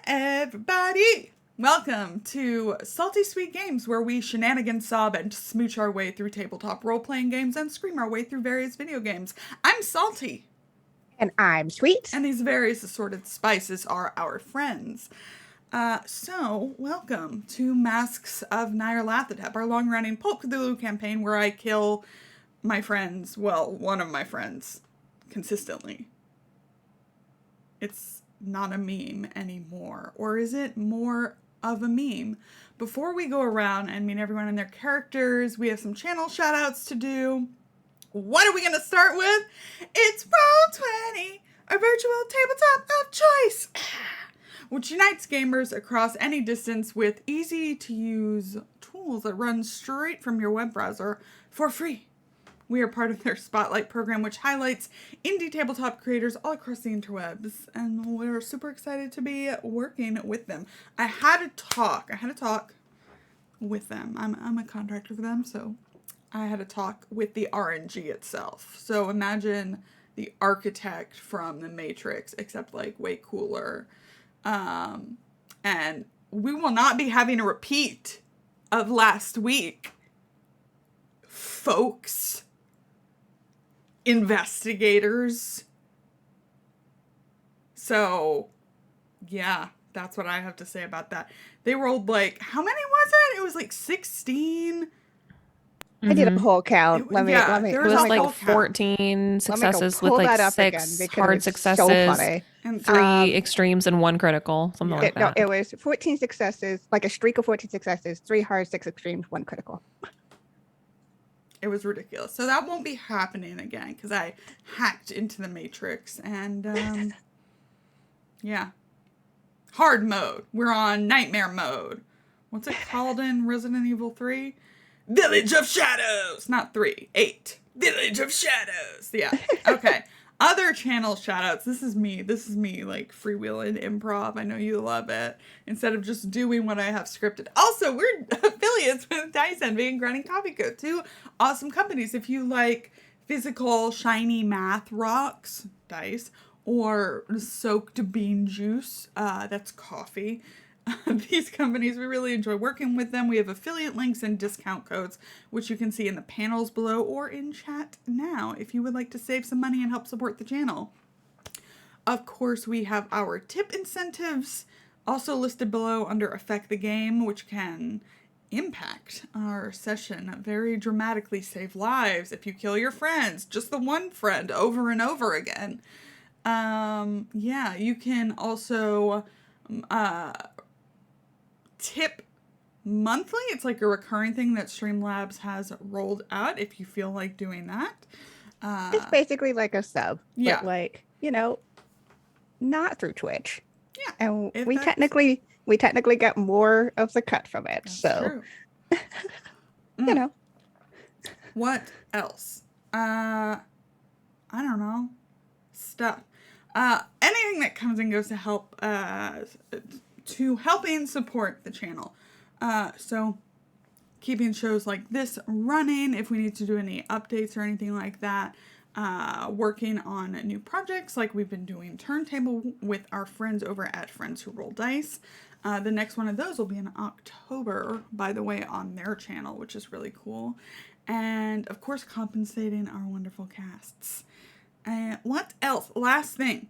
everybody! Welcome to Salty Sweet Games, where we shenanigan sob and smooch our way through tabletop role-playing games and scream our way through various video games. I'm Salty. And I'm Sweet. And these various assorted spices are our friends. So, welcome to Masks of Nyarlathotep, our long-running Pulp Cthulhu campaign where I kill my friends, well, one of my friends, consistently. It's not a meme anymore. Or is it more of a meme? Before we go around and meet everyone and their characters, we have some channel shoutouts to do. What are we going to start with? It's Roll20, a virtual tabletop of choice, which unites gamers across any distance with easy-to-use tools that run straight from your web browser for free. We are part of their Spotlight program, which highlights indie tabletop creators all across the interwebs, and we're super excited to be working with them. I had a talk with them. I'm a contractor for them, so I had a talk with the RNG itself. So imagine the architect from The Matrix, except like way cooler. And we will not be having a repeat of last week, folks. Investigators. So, yeah, that's what I have to say about that. They rolled like, how many was it? It was like 16. I did a whole count. Let me. It was like 14 successes with like 6 hard successes, so funny. And 3 extremes and 1 critical, something like that. No, it was 14 successes, like a streak of 14 successes, 3 hard, 6 extremes, 1 critical. It was ridiculous. So that won't be happening again because I hacked into the Matrix and, yeah. Hard mode. We're on nightmare mode. What's it called in Resident Evil 3? Village of Shadows! Not 3, 8. Village of Shadows! Yeah, okay. Other channel shoutouts. This is me, like freewheeling improv. I know you love it. Instead of just doing what I have scripted. Also, we're affiliates with Dice Envy and Grinding Coffee Co. 2 awesome companies. If you like physical, shiny math rocks, dice, or soaked bean juice, that's coffee. These companies, we really enjoy working with them. We have affiliate links and discount codes, which you can see in the panels below or in chat now if you would like to save some money and help support the channel. Of course, we have our tip incentives also listed below under Affect the Game, which can impact our session very dramatically, save lives if you kill your friends, just the one friend over and over again. Yeah, you can also tip monthly. It's like a recurring thing that Streamlabs has rolled out if you feel like doing that. It's basically like a sub. Yeah. But like, not through Twitch. Yeah. And we technically get more of the cut from it. So true. What else? I don't know. Stuff. Anything that comes and goes to help helping support the channel. So keeping shows like this running, if we need to do any updates or anything like that, working on new projects like we've been doing Turntable with our friends over at Friends Who Roll Dice. The next one of those will be in October, by the way, on their channel, which is really cool. And of course, compensating our wonderful casts. And what else? Last thing.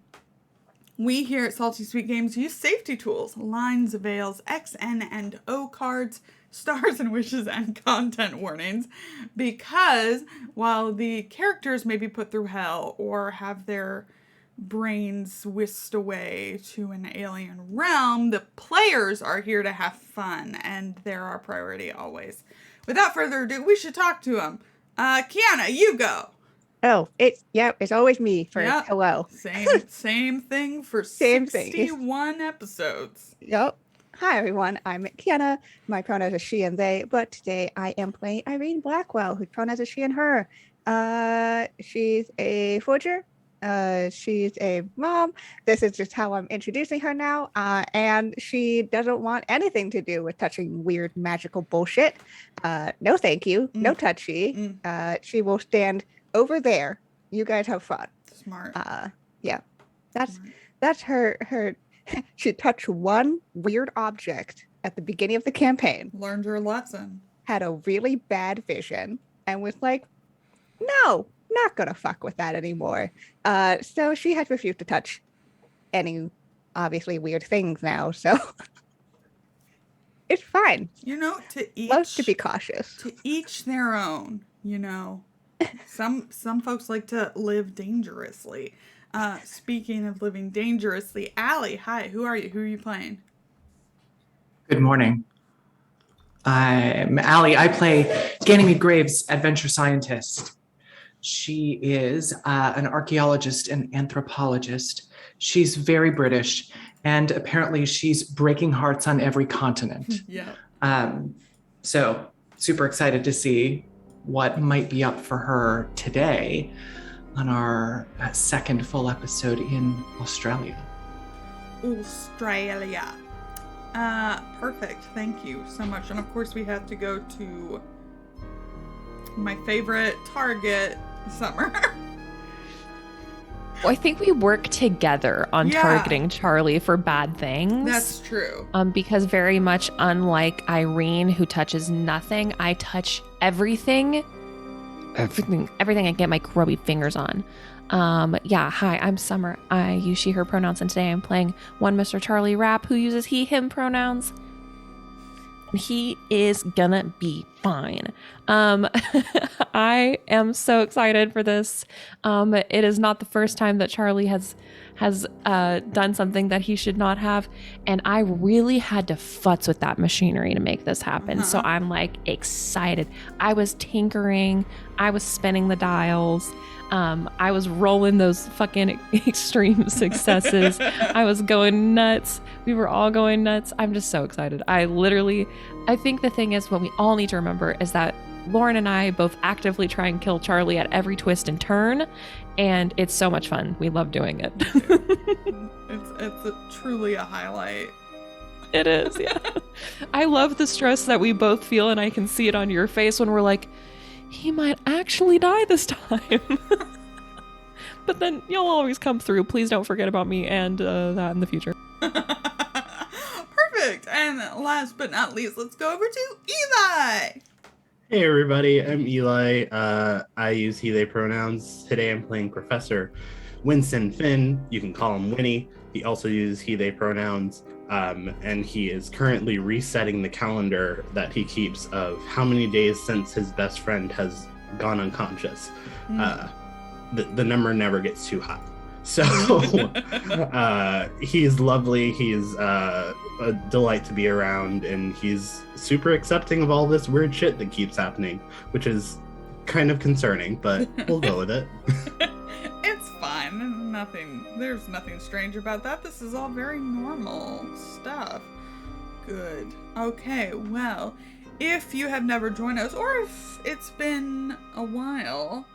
We here at Salty Sweet Games use safety tools, lines, veils, X, N, and O cards, stars and wishes, and content warnings, because while the characters may be put through hell or have their brains whisked away to an alien realm, the players are here to have fun, and they're our priority always. Without further ado, we should talk to them. Kienna, you go. Oh, it's always me for hello. Same thing for 61 episodes. Yep. Hi everyone, I'm Kienna. My pronouns are she and they, but today I am playing Irene Blackwell, whose pronouns are she and her. She's a forger. She's a mom. This is just how I'm introducing her now. And she doesn't want anything to do with touching weird magical bullshit. No thank you. No touchy. She will stand over there. You guys have fun. Smart. Yeah. That's her She touched one weird object at the beginning of the campaign. Learned her lesson. Had a really bad vision and was like, no, not gonna fuck with that anymore. So she has refused to touch any obviously weird things now. So it's fine. Love to be cautious. To each their own, Some folks like to live dangerously. Speaking of living dangerously, Allie, hi, who are you? Who are you playing? Good morning. I'm Allie. I play Ganymede Graves, adventure scientist. She is an archaeologist and anthropologist. She's very British, and apparently she's breaking hearts on every continent. Yeah. So super excited to see what might be up for her today on our second full episode in Australia. Perfect. Thank you so much. And of course we have to go to my favorite target, Summer. Well, I think we work together on targeting Charlie for bad things. That's true. Because very much unlike Irene, who touches nothing, I touch everything. Everything I can get my grubby fingers on. Hi, I'm Summer. I use she, her pronouns, and today I'm playing one Mr. Charlie Rapp who uses he, him pronouns. And he is gonna be fine. I am so excited for this. It is not the first time that Charlie has done something that he should not have, and I really had to futz with that machinery to make this happen. So I'm like excited. I was tinkering, I was spinning the dials, I was rolling those fucking extreme successes. I was going nuts. We were all going nuts. I'm just so excited. I think the thing is, what we all need to remember is that Lauren and I both actively try and kill Charlie at every twist and turn, and it's so much fun. We love doing it. It's truly a highlight. It is, yeah. I love the stress that we both feel, and I can see it on your face when we're like, he might actually die this time. But then you'll always come through. Please don't forget about me and that in the future. Perfect. And last but not least, let's go over to Eli. Hey everybody, I'm Eli. I use he, they pronouns. Today I'm playing Professor Winston Finn. You can call him Winnie. He also uses he, they pronouns. And he is currently resetting the calendar that he keeps of how many days since his best friend has gone unconscious. The number never gets too high. So he's lovely. He's a delight to be around, and he's super accepting of all this weird shit that keeps happening, which is kind of concerning, but we'll go with it. It's fine. There's nothing strange about that. This is all very normal stuff. Good. Okay, well, if you have never joined us, or if it's been a while,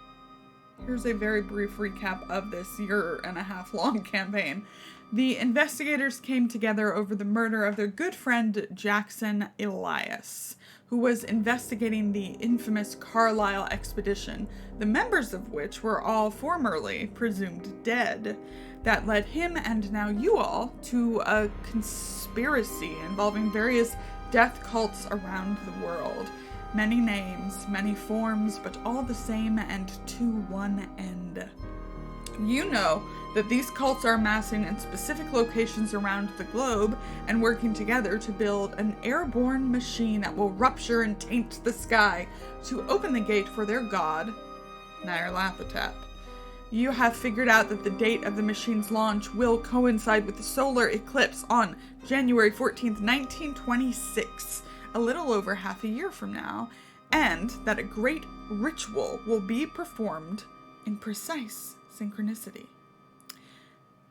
here's a very brief recap of this year-and-a-half-long campaign. The investigators came together over the murder of their good friend Jackson Elias, who was investigating the infamous Carlisle expedition, the members of which were all formerly presumed dead. That led him, and now you all, to a conspiracy involving various death cults around the world. Many names, many forms, but all the same and to one end. You know that these cults are amassing in specific locations around the globe and working together to build an airborne machine that will rupture and taint the sky to open the gate for their god, Nyarlathotep. You have figured out that the date of the machine's launch will coincide with the solar eclipse on January 14th, 1926, a little over half a year from now, and that a great ritual will be performed in precise synchronicity.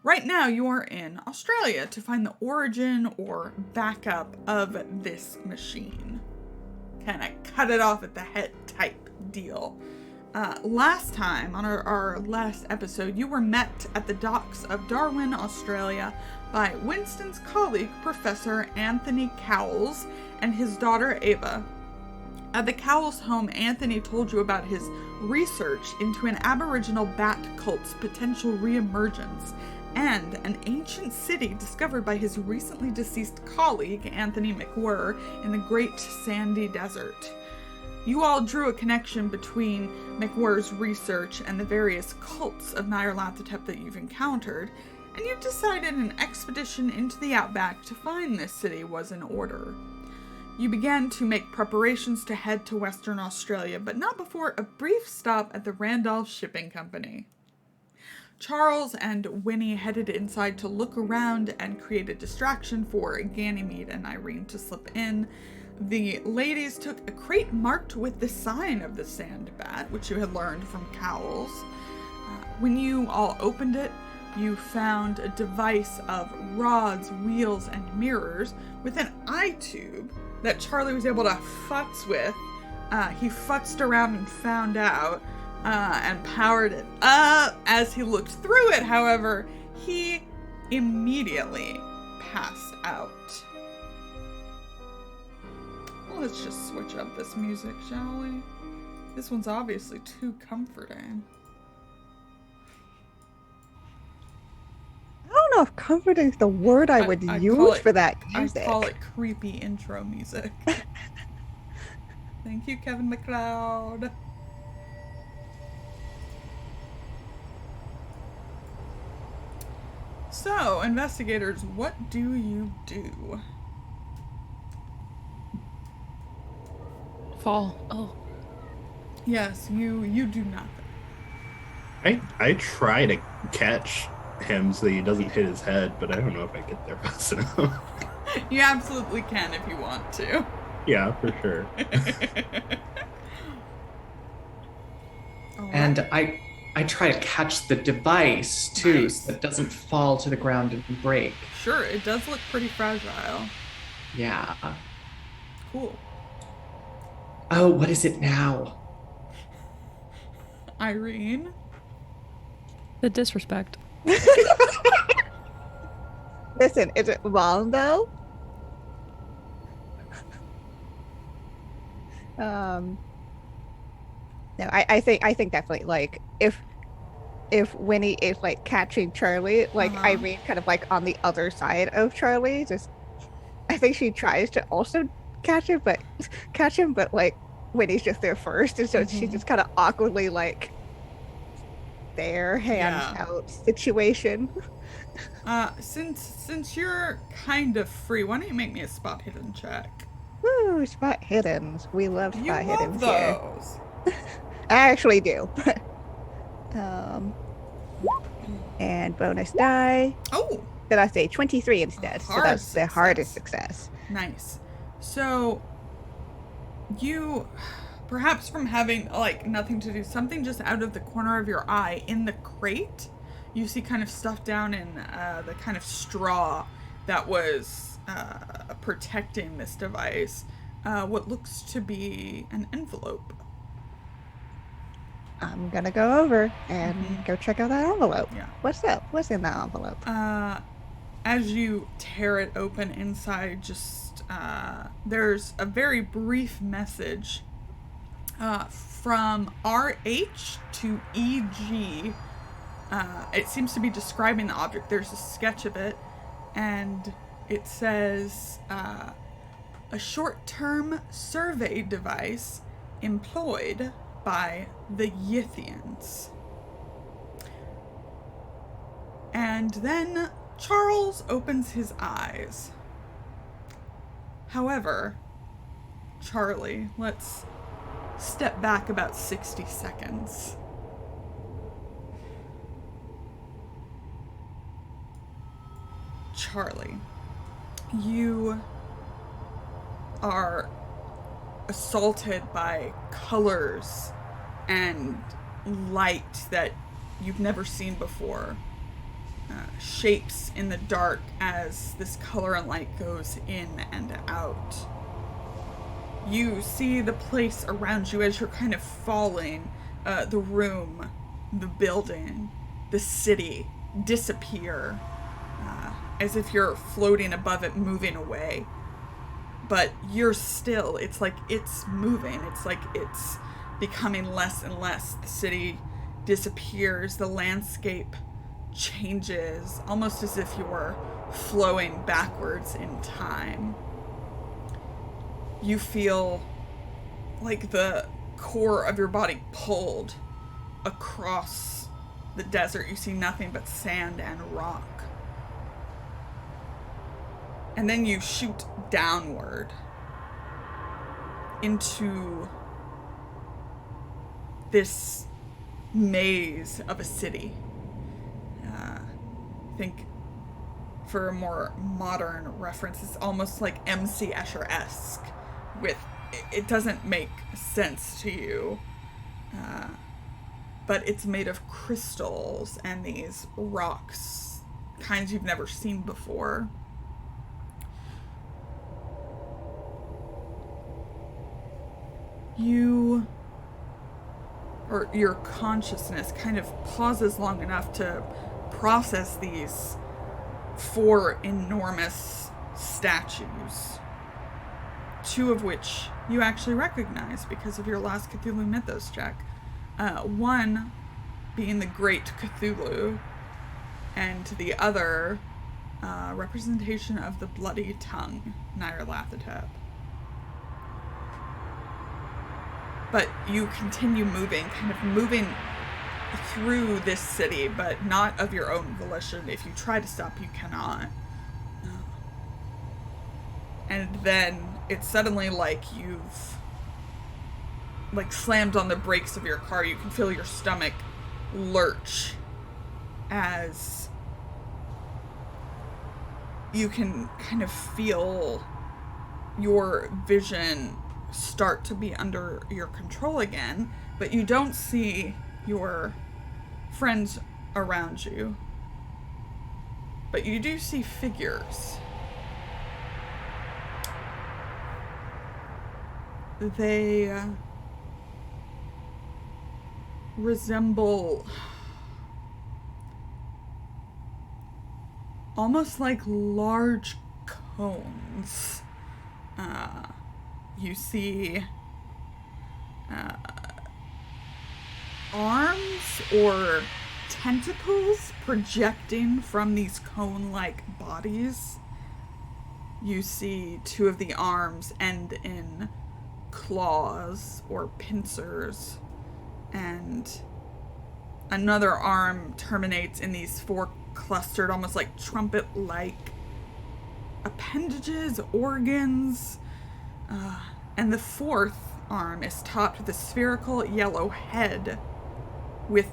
Right now, you are in Australia to find the origin or backup of this machine. Kind of cut it off at the head type deal. Last time, on our last episode, you were met at the docks of Darwin, Australia, by Winston's colleague, Professor Anthony Cowles, and his daughter, Ava. At the Cowles home, Anthony told you about his research into an Aboriginal bat cult's potential reemergence, and an ancient city discovered by his recently deceased colleague, Anthony McWhirr, in the Great Sandy Desert. You all drew a connection between McWhirr's research and the various cults of Nyarlathotep that you've encountered, and you decided an expedition into the outback to find this city was in order. You began to make preparations to head to Western Australia, but not before a brief stop at the Randolph Shipping Company. Charles and Winnie headed inside to look around and create a distraction for Ganymede and Irene to slip in. The ladies took a crate marked with the sign of the sand bat, which you had learned from Cowles. When you all opened it, you found a device of rods, wheels, and mirrors with an eye tube that Charlie was able to futz with. He futzed around and found out, and powered it up. As he looked through it, however, he immediately passed out. Well, let's just switch up this music, shall we? This one's obviously too comforting. I don't know if comforting is the word I would use for that music. I call it creepy intro music. Thank you, Kevin MacLeod. So, investigators, what do you do? Fall. Oh. Yes, you do nothing. I try to catch him so he doesn't hit his head, but I don't know if I get there fast enough. You absolutely can if you want to. Yeah, for sure. And I try to catch the device too, Nice. so it doesn't fall to the ground and break. Sure, it does look pretty fragile. Yeah. Cool. Oh, what is it now? Irene? The disrespect. Listen, is it wrong though? No, I think definitely like if Winnie is like catching Charlie, like Irene kind of like on the other side of Charlie, just I think she tries to also catch him, but like Winnie's just there first, and so she's just kind of awkwardly like there, hands out situation. Since you're kind of free, why don't you make me a spot hidden check? Woo, spot hiddens. We love spot You hiddens love here. those. I actually do. And bonus die. Oh, Did I say 23 instead? So Hard that's the success. hardest success. nice. So, you, perhaps from having, like, nothing to do, something just out of the corner of your eye in the crate, you see kind of stuff down in the kind of straw that was protecting this device. What looks to be an envelope. I'm gonna go over and go check out that envelope. Yeah. What's up? What's in that envelope? As you tear it open inside, just there's a very brief message from RH to EG. It seems to be describing the object. There's a sketch of it, and it says a short-term survey device employed by the Yithians. And then Charles opens his eyes. However, Charlie, let's step back about 60 seconds. Charlie, you are assaulted by colors and light that you've never seen before. Shapes in the dark as this color and light goes in and out. You see the place around you as you're kind of falling, the room, the building, the city disappear, as if you're floating above it, moving away. But you're still, it's like it's moving. It's like it's becoming less and less. The city disappears. The landscape changes, almost as if you're flowing backwards in time. You feel like the core of your body pulled across the desert. You see nothing but sand and rock. And then you shoot downward into this maze of a city. I think for a more modern reference, it's almost like MC Escher-esque. It doesn't make sense to you, but it's made of crystals and these rocks, kinds you've never seen before. Your consciousness kind of pauses long enough to process these 4 enormous statues, 2 of which you actually recognize because of your last Cthulhu Mythos check. One being the Great Cthulhu, and the other representation of the Bloody Tongue, Nyarlathotep. But you continue moving, kind of moving through this city, but not of your own volition. If you try to stop, you cannot. And then it's suddenly like you've slammed on the brakes of your car. You can feel your stomach lurch as you can kind of feel your vision start to be under your control again, but you don't see your friends around you. But you do see figures. They resemble almost like large cones. You see arms or tentacles projecting from these cone-like bodies. You see 2 of the arms end in claws or pincers, and another arm terminates in these 4 clustered, almost like trumpet-like appendages, organs. And the 4th arm is topped with a spherical yellow head with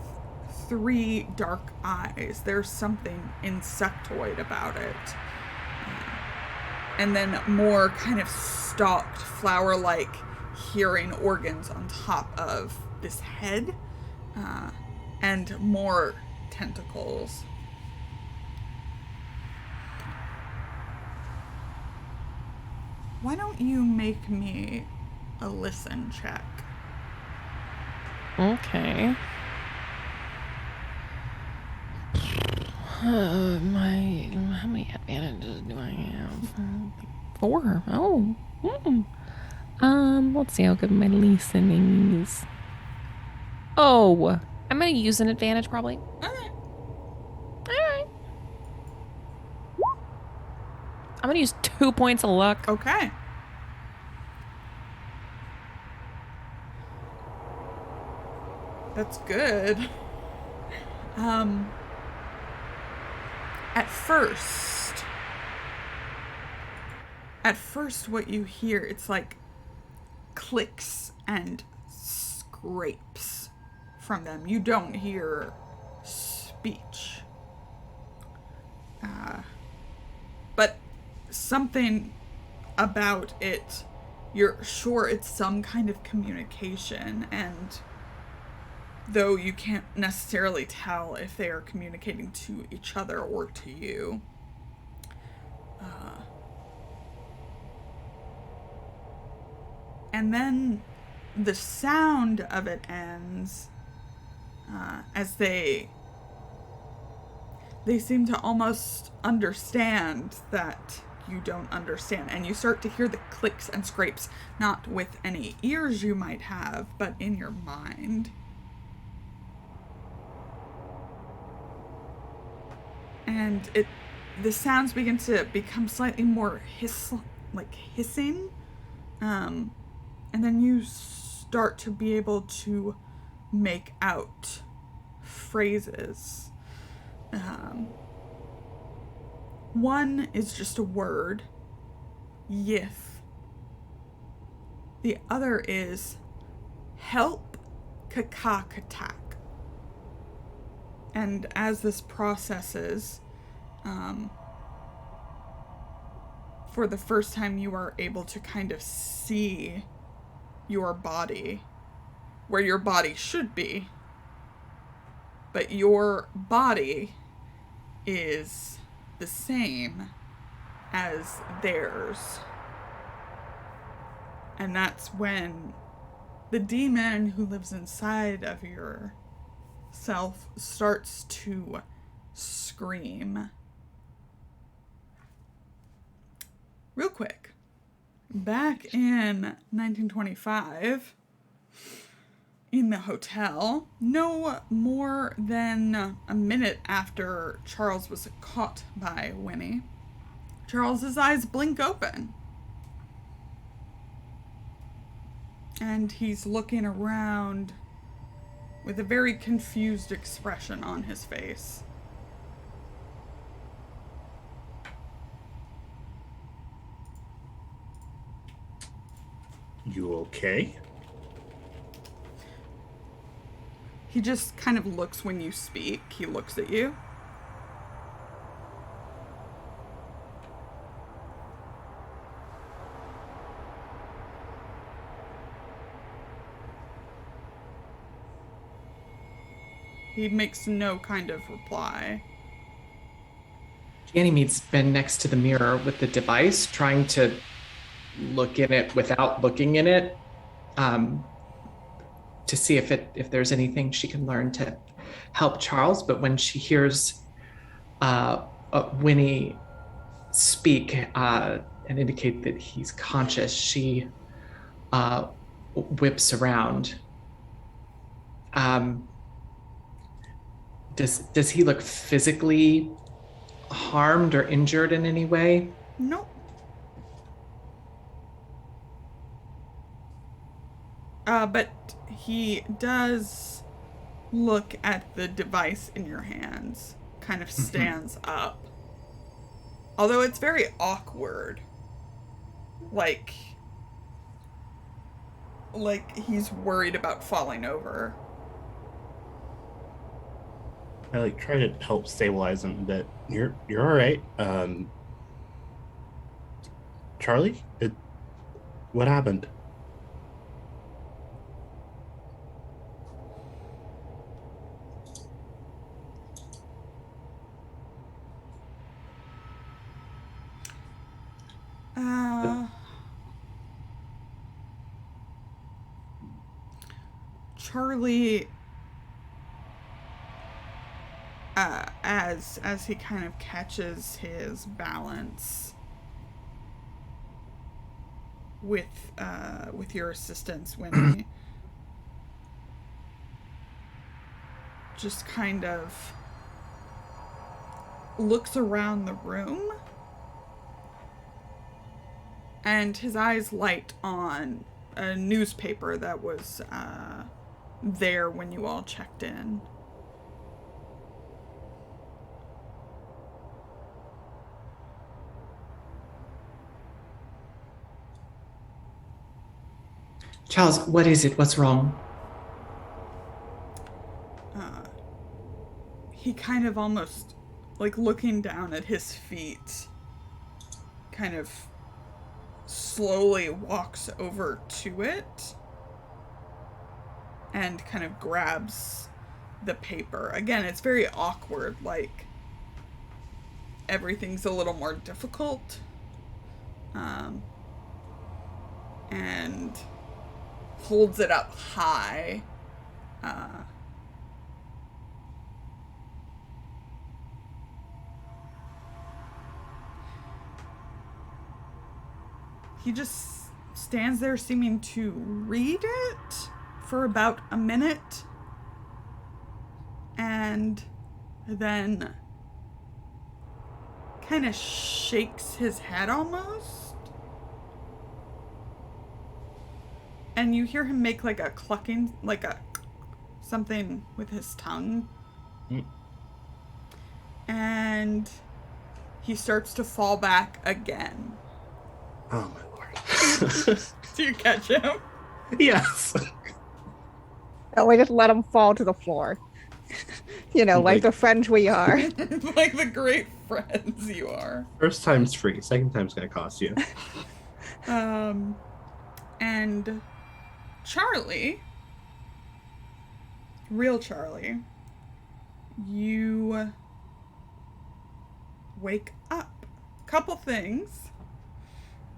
3 dark eyes. There's something insectoid about it. And then more kind of stalked, flower-like hearing organs on top of this head. And more tentacles. Why don't you make me a listen check? Okay. How many advantages do I have? 4. Oh. Let's see how good my listening is. Oh, I'm gonna use an advantage probably. Alright. Alright. I'm gonna use 2 points of luck. Okay. That's good. At first what you hear, it's like clicks and scrapes from them. You don't hear speech. But something about it, you're sure it's some kind of communication, and though you can't necessarily tell if they are communicating to each other or to you. And then the sound of it ends as they seem to almost understand that you don't understand, and you start to hear the clicks and scrapes, not with any ears you might have, but in your mind. and the sounds begin to become slightly more hissing, and then you start to be able to make out phrases. One is just a word, yith. The other is help kakakatak. And as this processes, for the first time you are able to kind of see your body where your body should be, but your body is the same as theirs. And that's when the demon who lives inside of your self starts to scream. Real quick, back in 1925, in the hotel, no more than a minute after Charles was caught by Winnie, Charles's eyes blink open. And he's looking around with a very confused expression on his face. You okay? He just kind of looks when you speak. He looks at you. He makes no kind of reply. Ganymede's been next to the mirror with the device, trying to look in it without looking in it, to see if there's anything she can learn to help Charles. But when she hears Winnie speak and indicate that he's conscious, she whips around. Does he look physically harmed or injured in any way? Nope. But he does look at the device in your hands, kind of stands up. Although it's very awkward. Like he's worried about falling over. I try to help stabilize him a bit. You're all right. Charlie, what happened? Charlie, as he kind of catches his balance with your assistance, Winnie, just kind of looks around the room, and his eyes light on a newspaper that was there when you all checked in. Charles, what is it? What's wrong? He kind of almost, looking down at his feet, kind of slowly walks over to it and kind of grabs the paper. Again, it's very awkward, everything's a little more difficult. And holds it up high. He just stands there seeming to read it for about a minute. And then kind of shakes his head almost. And you hear him make like a clucking, like a something with his tongue. Mm. And he starts to fall back again. Oh my lord. Do you catch him? Yes. Oh, we just let him fall to the floor. You know, like the friends we are. Like the great friends you are. First time's free. Second time's gonna cost you. And Charlie, real Charlie, you wake up. Couple things.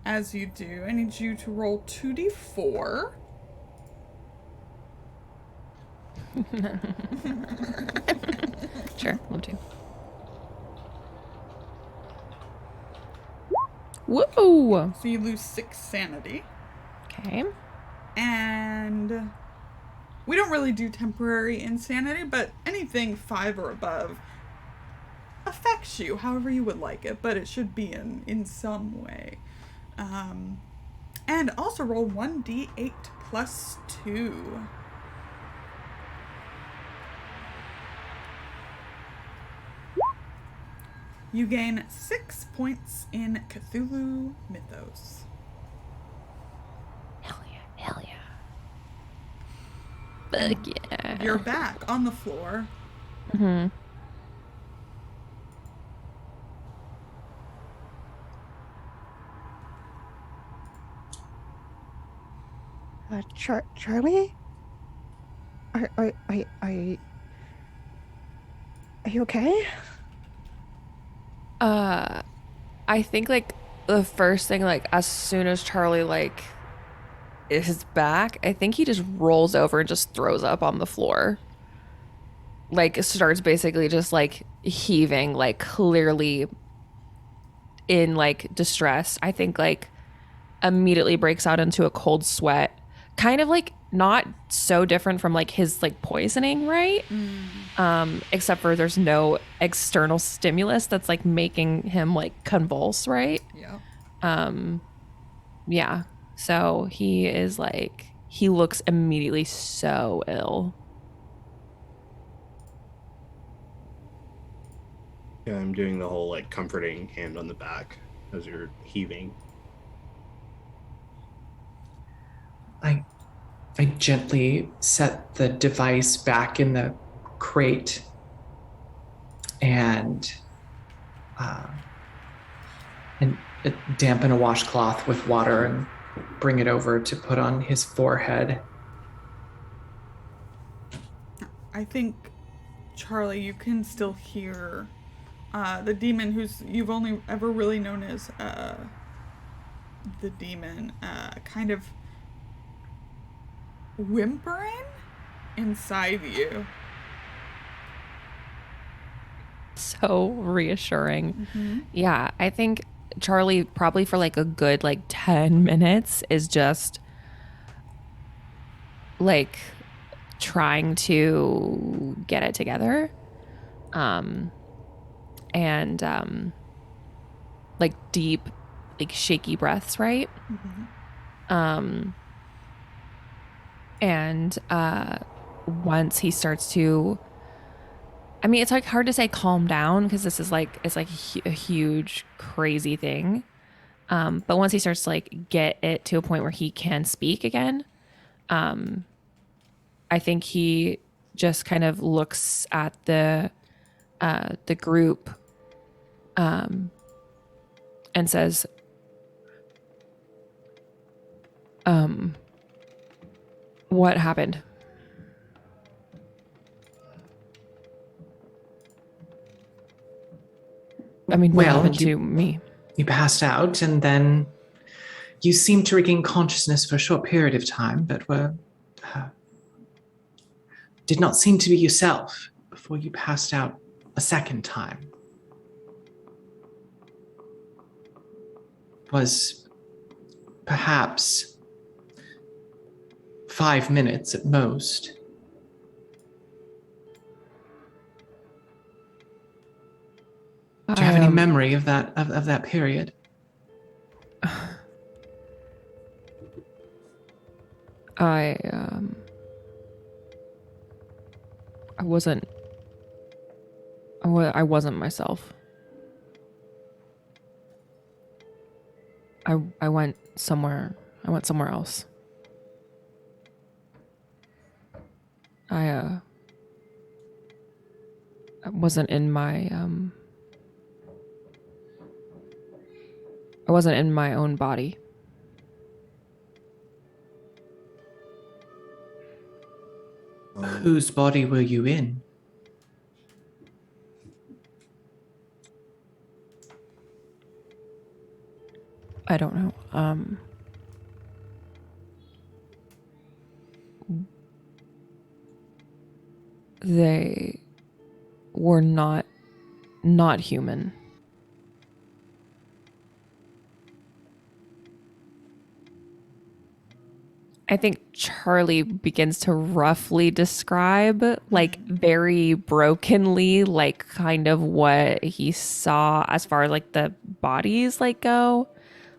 As you do, I need you to roll 2d4. Sure, love to. Whoa! So you lose 6 sanity. Okay. And we don't really do temporary insanity, but anything 5 or above affects you however you would like it, but it should be in some way. And also roll 1d8 plus 2. You gain 6 points in Cthulhu Mythos. Hell yeah, hell yeah. Fuck yeah. You're back on the floor. Mm-hmm. Charlie? Are you okay? I think like the first thing, like as soon as Charlie like is back, I think he just rolls over and just throws up on the floor. Like starts basically just like heaving, like clearly in like distress. I think like immediately breaks out into a cold sweat, kind of like not so different from like his like poisoning, right? Except for there's no external stimulus that's like making him like convulse, right? Yeah. Yeah. So he is like, he looks immediately so ill. Yeah, I'm doing the whole like comforting hand on the back as you're heaving. I gently set the device back in the crate and dampen a washcloth with water and bring it over to put on his forehead. I think, Charlie, you can still hear the demon who's you've only ever really known as the demon kind of whimpering inside you. So reassuring. Mm-hmm. Yeah, I think Charlie probably for like a good like 10 minutes is just like trying to get it together. And like deep, like shaky breaths, right? Mm-hmm. And once he starts to, I mean, it's like hard to say calm down because this is like, it's like a huge, crazy thing. But once he starts to like get it to a point where he can speak again, I think he just kind of looks at the group and says, what happened? I mean, what happened to me? You passed out, and then you seemed to regain consciousness for a short period of time, but did not seem to be yourself before you passed out a second time. Was perhaps 5 minutes at most. Do you have any memory of that period? I wasn't. I wasn't myself. I went somewhere. I went somewhere else. I wasn't in my I wasn't in my own body. Whose body were you in? I don't know. They were not human. I think Charlie begins to roughly describe, like very brokenly, like kind of what he saw as far as like the bodies like go,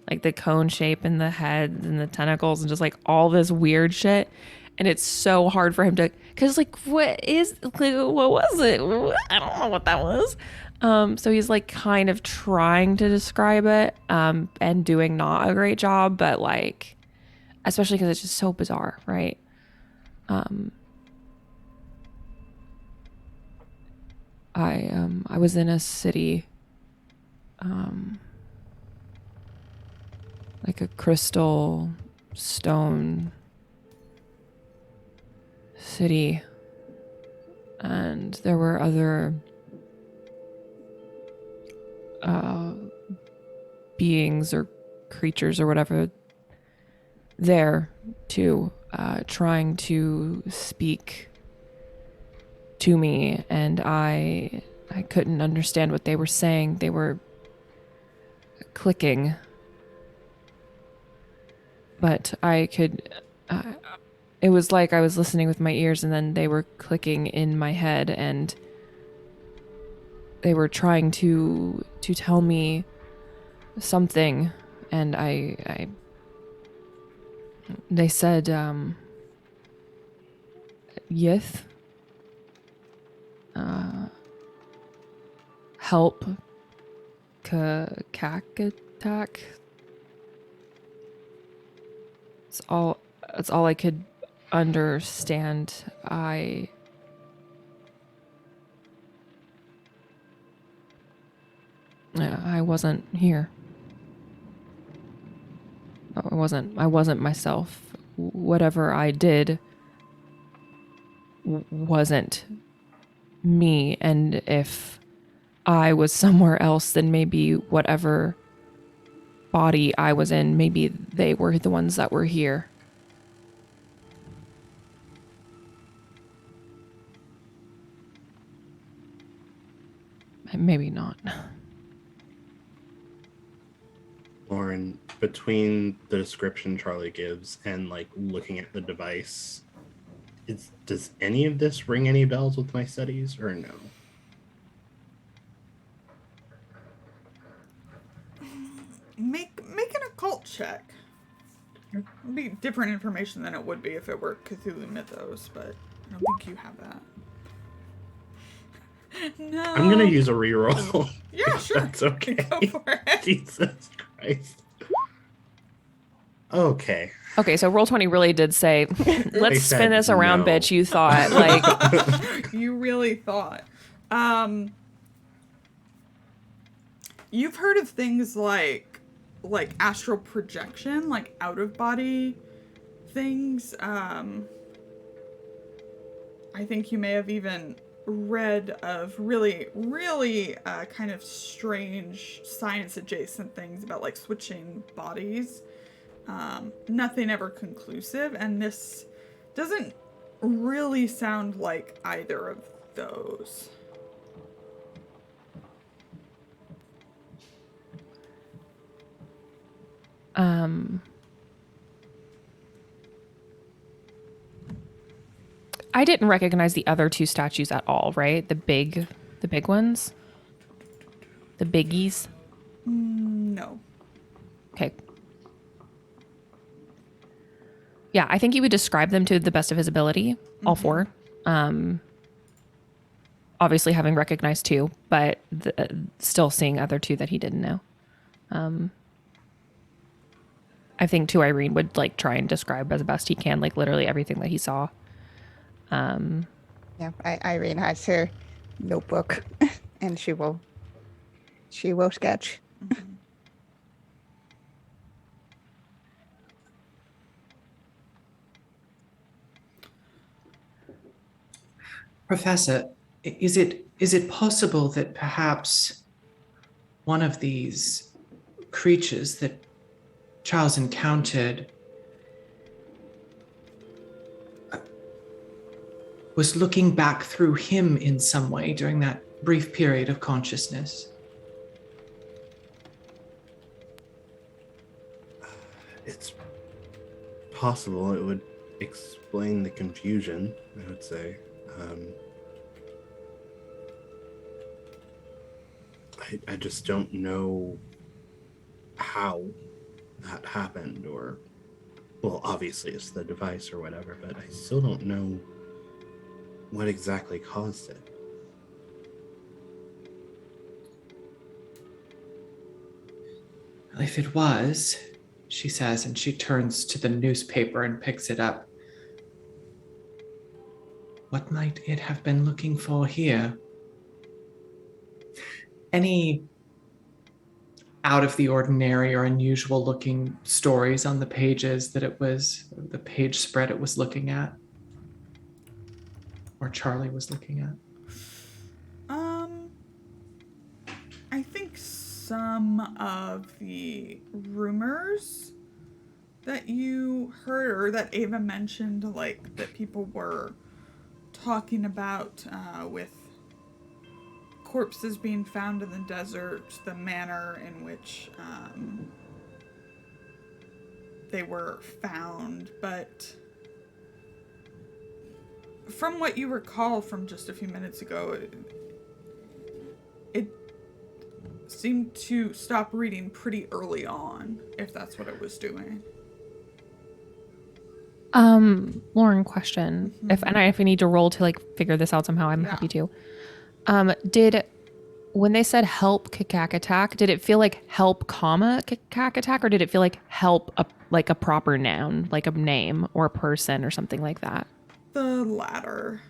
like the cone shape and the heads and the tentacles and just like all this weird shit. And it's so hard for him to, cause like what was it? I don't know what that was. So he's like kind of trying to describe it, and doing not a great job, but like, especially because it's just so bizarre, right? I was in a city, like a crystal stone city, and there were other beings or creatures or whatever there too, trying to speak to me, and I couldn't understand what they were saying. They were clicking, but I could it was like I was listening with my ears, and then they were clicking in my head, and they were trying to tell me something, and they said, Yith, help, Kakatak. It's all I could understand. I wasn't here. I wasn't myself. Whatever I did wasn't me, and if I was somewhere else, then maybe whatever body I was in, maybe they were the ones that were here. Maybe not. Lauren, between the description Charlie gives and like looking at the device, does any of this ring any bells with my studies or no? Make an occult check. It'd be different information than it would be if it were Cthulhu Mythos, but I don't think you have that. No. I'm gonna use a reroll. Yeah, sure. That's okay. Go for it. Jesus Christ. Okay. Okay, so Roll20 really did say, let's said spin this around, no. bitch, you thought. Like, You really thought. You've heard of things like astral projection, like out of body things. I think you may have even read of really kind of strange science adjacent things about like switching bodies. Nothing ever conclusive, and this doesn't really sound like either of those. I didn't recognize the other two statues at all, right? The big ones. The biggies? No. Okay. Yeah, I think he would describe them to the best of his ability, all four. Obviously having recognized two, but still seeing other two that he didn't know. I think to Irene would like try and describe as best he can, like literally everything that he saw. Yeah, Irene has her notebook, and she will sketch. Professor, is it possible that perhaps one of these creatures that Charles encountered was looking back through him in some way during that brief period of consciousness? It's possible. It would explain the confusion, I would say. I just don't know how that happened, or, well, obviously it's the device or whatever, but I still don't know what exactly caused it. If it was, she says, and she turns to the newspaper and picks it up. What might it have been looking for here? Any out of the ordinary or unusual looking stories on the pages that it was, the page spread it was looking at? Or Charlie was looking at? I think some of the rumors that you heard or that Ava mentioned, like that people were talking about with corpses being found in the desert, the manner in which they were found, but from what you recall from just a few minutes ago, it seemed to stop reading pretty early on, if that's what it was doing. Lauren, question. If we need to roll to like figure this out somehow, I'm happy to. When they said help Kikak attack, did it feel like help comma Kikak attack, or did it feel like help like a proper noun, like a name or a person or something like that? The latter.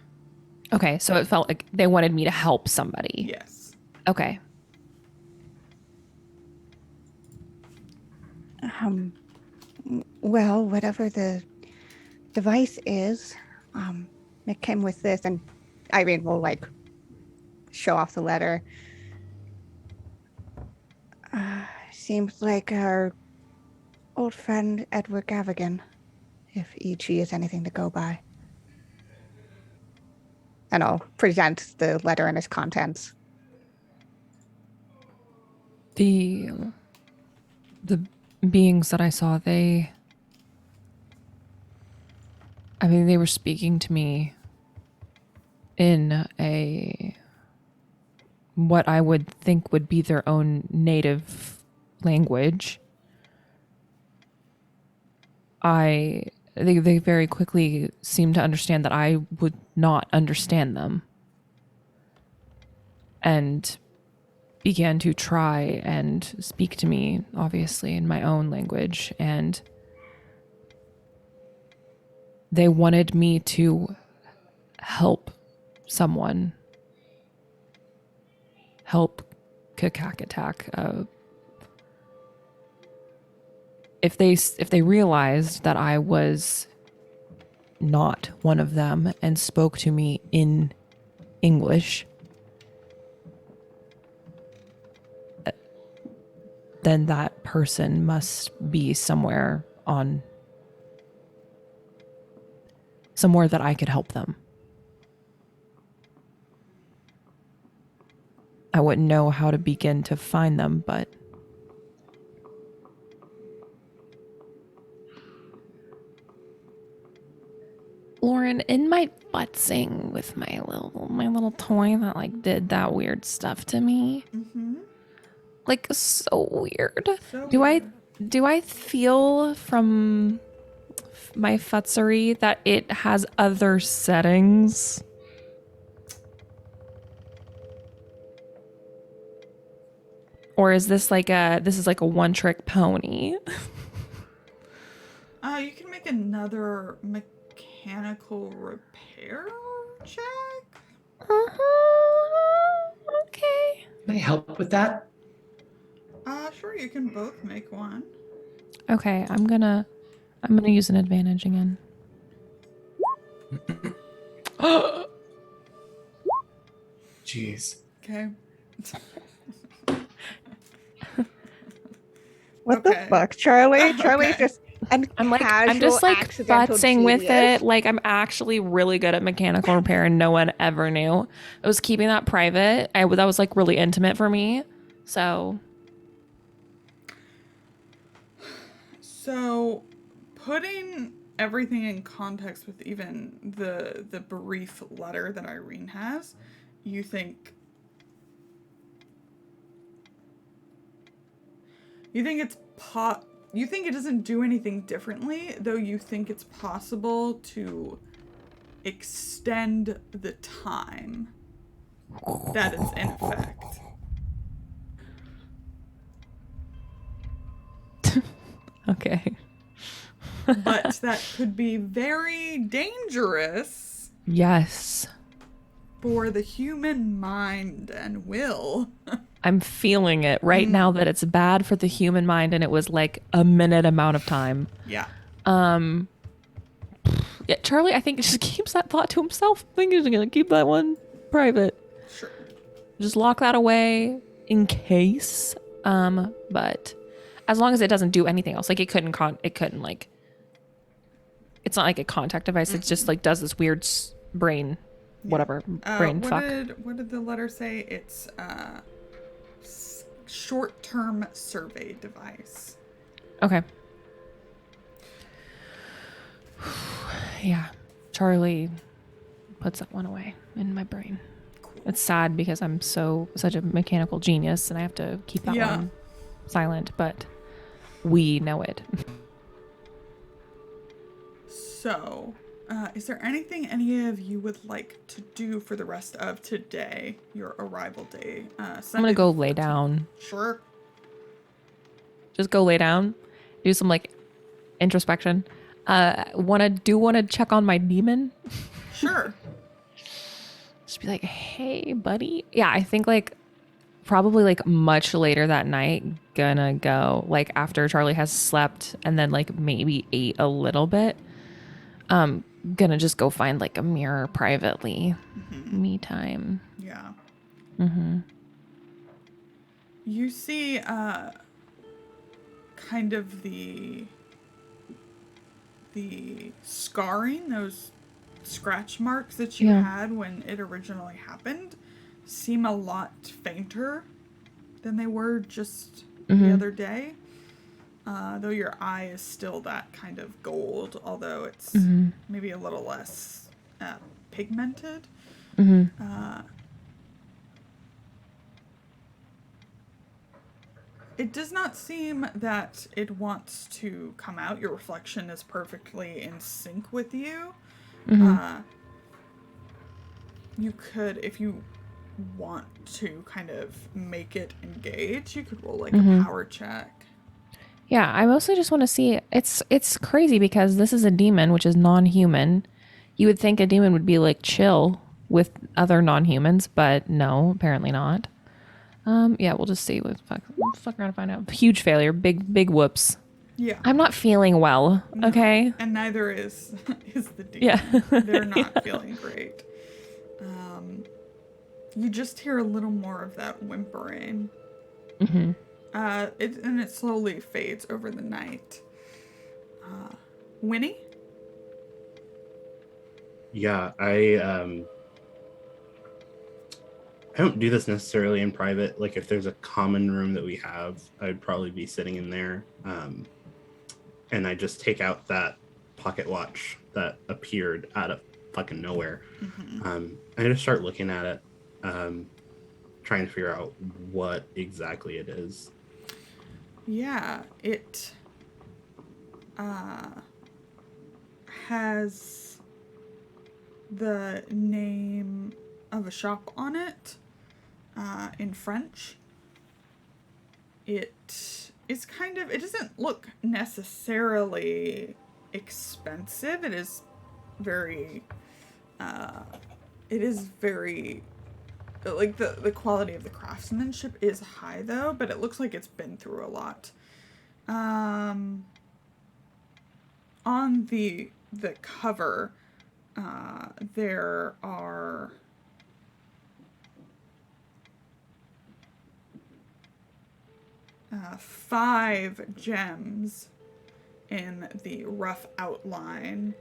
Okay, so it felt like they wanted me to help somebody. Yes. Okay. Well, whatever the device is, it came with this, and Irene will like show off the letter. Seems like our old friend Edward Gavigan, if E.G. is anything to go by. And I'll present the letter and its contents. The beings that I saw, they were speaking to me in what I would think would be their own native language. They very quickly seemed to understand that I would not understand them, and began to try and speak to me, obviously, in my own language, and they wanted me to help someone. Help Kikak attack. If they realized that I was not one of them and spoke to me in English, then that person must be somewhere that I could help them. I wouldn't know how to begin to find them, but Lauren, in my butzing with my little toy that like did that weird stuff to me, Like, so weird. So Do weird. I feel from my futzery that it has other settings? Or is this like a one-trick pony? You can make another mechanical repair check. Okay. Can I help with that? Sure, you can both make one. Okay, I'm gonna use an advantage again. Jeez. Okay. What Okay. the fuck, Charlie? Charlie's Okay. just an I'm casual, just like accidental futzing with genius. it. Like I'm actually really good at mechanical repair and no one ever knew. I was keeping that private. That was like really intimate for me. So putting everything in context with even the brief letter that Irene has, you think it's you think it doesn't do anything differently, though you think it's possible to extend the time that it's in effect. okay. But that could be very dangerous Yes. for the human mind and will. I'm feeling it right now that it's bad for the human mind and it was like a minute amount of time. Yeah. Yeah, Charlie, I think just keeps that thought to himself. I think he's gonna keep that one private. Sure. Just lock that away in case. But as long as it doesn't do anything else, like it couldn't like. It's not like a contact device. It's just like does this weird brain, whatever brain fuck. What did the letter say? It's short-term survey device. Okay. Yeah, Charlie puts that one away in my brain. Cool. It's sad because I'm such a mechanical genius and I have to keep that one silent, but we know it. So, is there anything any of you would like to do for the rest of today, your arrival day? I'm gonna go lay down. Sure. Just go lay down, do some like introspection. Want to check on my demon? Sure. Just be like, hey, buddy. Yeah, I think like probably like much later that night, gonna go like after Charlie has slept and then like maybe ate a little bit. Gonna just go find like a mirror privately. Me time. Yeah. Mm-hmm. You see, kind of the scarring, those scratch marks that you had when it originally happened, seem a lot fainter than they were just the other day. Though your eye is still that kind of gold, although it's maybe a little less pigmented. It does not seem that it wants to come out. Your reflection is perfectly in sync with you. You could, if you want to kind of make it engage, you could roll like a power check. Yeah, I mostly just want to see. It's crazy because this is a demon, which is non-human. You would think a demon would be like chill with other non-humans, but no, apparently not. Yeah, we'll just see. We'll fuck around and find out. Huge failure. Big whoops. Yeah. I'm not feeling well. No, okay. And neither is the demon. Yeah. They're not feeling great. You just hear a little more of that whimpering. And it slowly fades over the night. Winnie? Yeah, I don't do this necessarily in private. Like if there's a common room that we have, I'd probably be sitting in there. And I just take out that pocket watch that appeared out of fucking nowhere. I just start looking at it. trying to figure out what exactly it is. Yeah, it has the name of a shop on it in French. It is kind of, it doesn't look necessarily expensive. It is very, like the quality of the craftsmanship is high though, but it looks like it's been through a lot. On the cover, there are five gems in the rough outline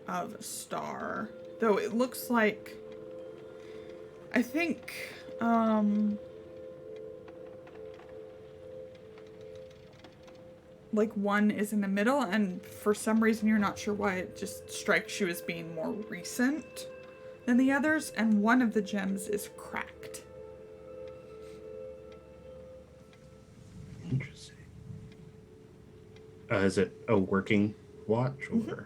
of a star. Though it looks like, I think, like one is in the middle, and for some reason you're not sure why, it just strikes you as being more recent than the others, and one of the gems is cracked. Interesting. Is it a working watch or? Mm-hmm. Okay.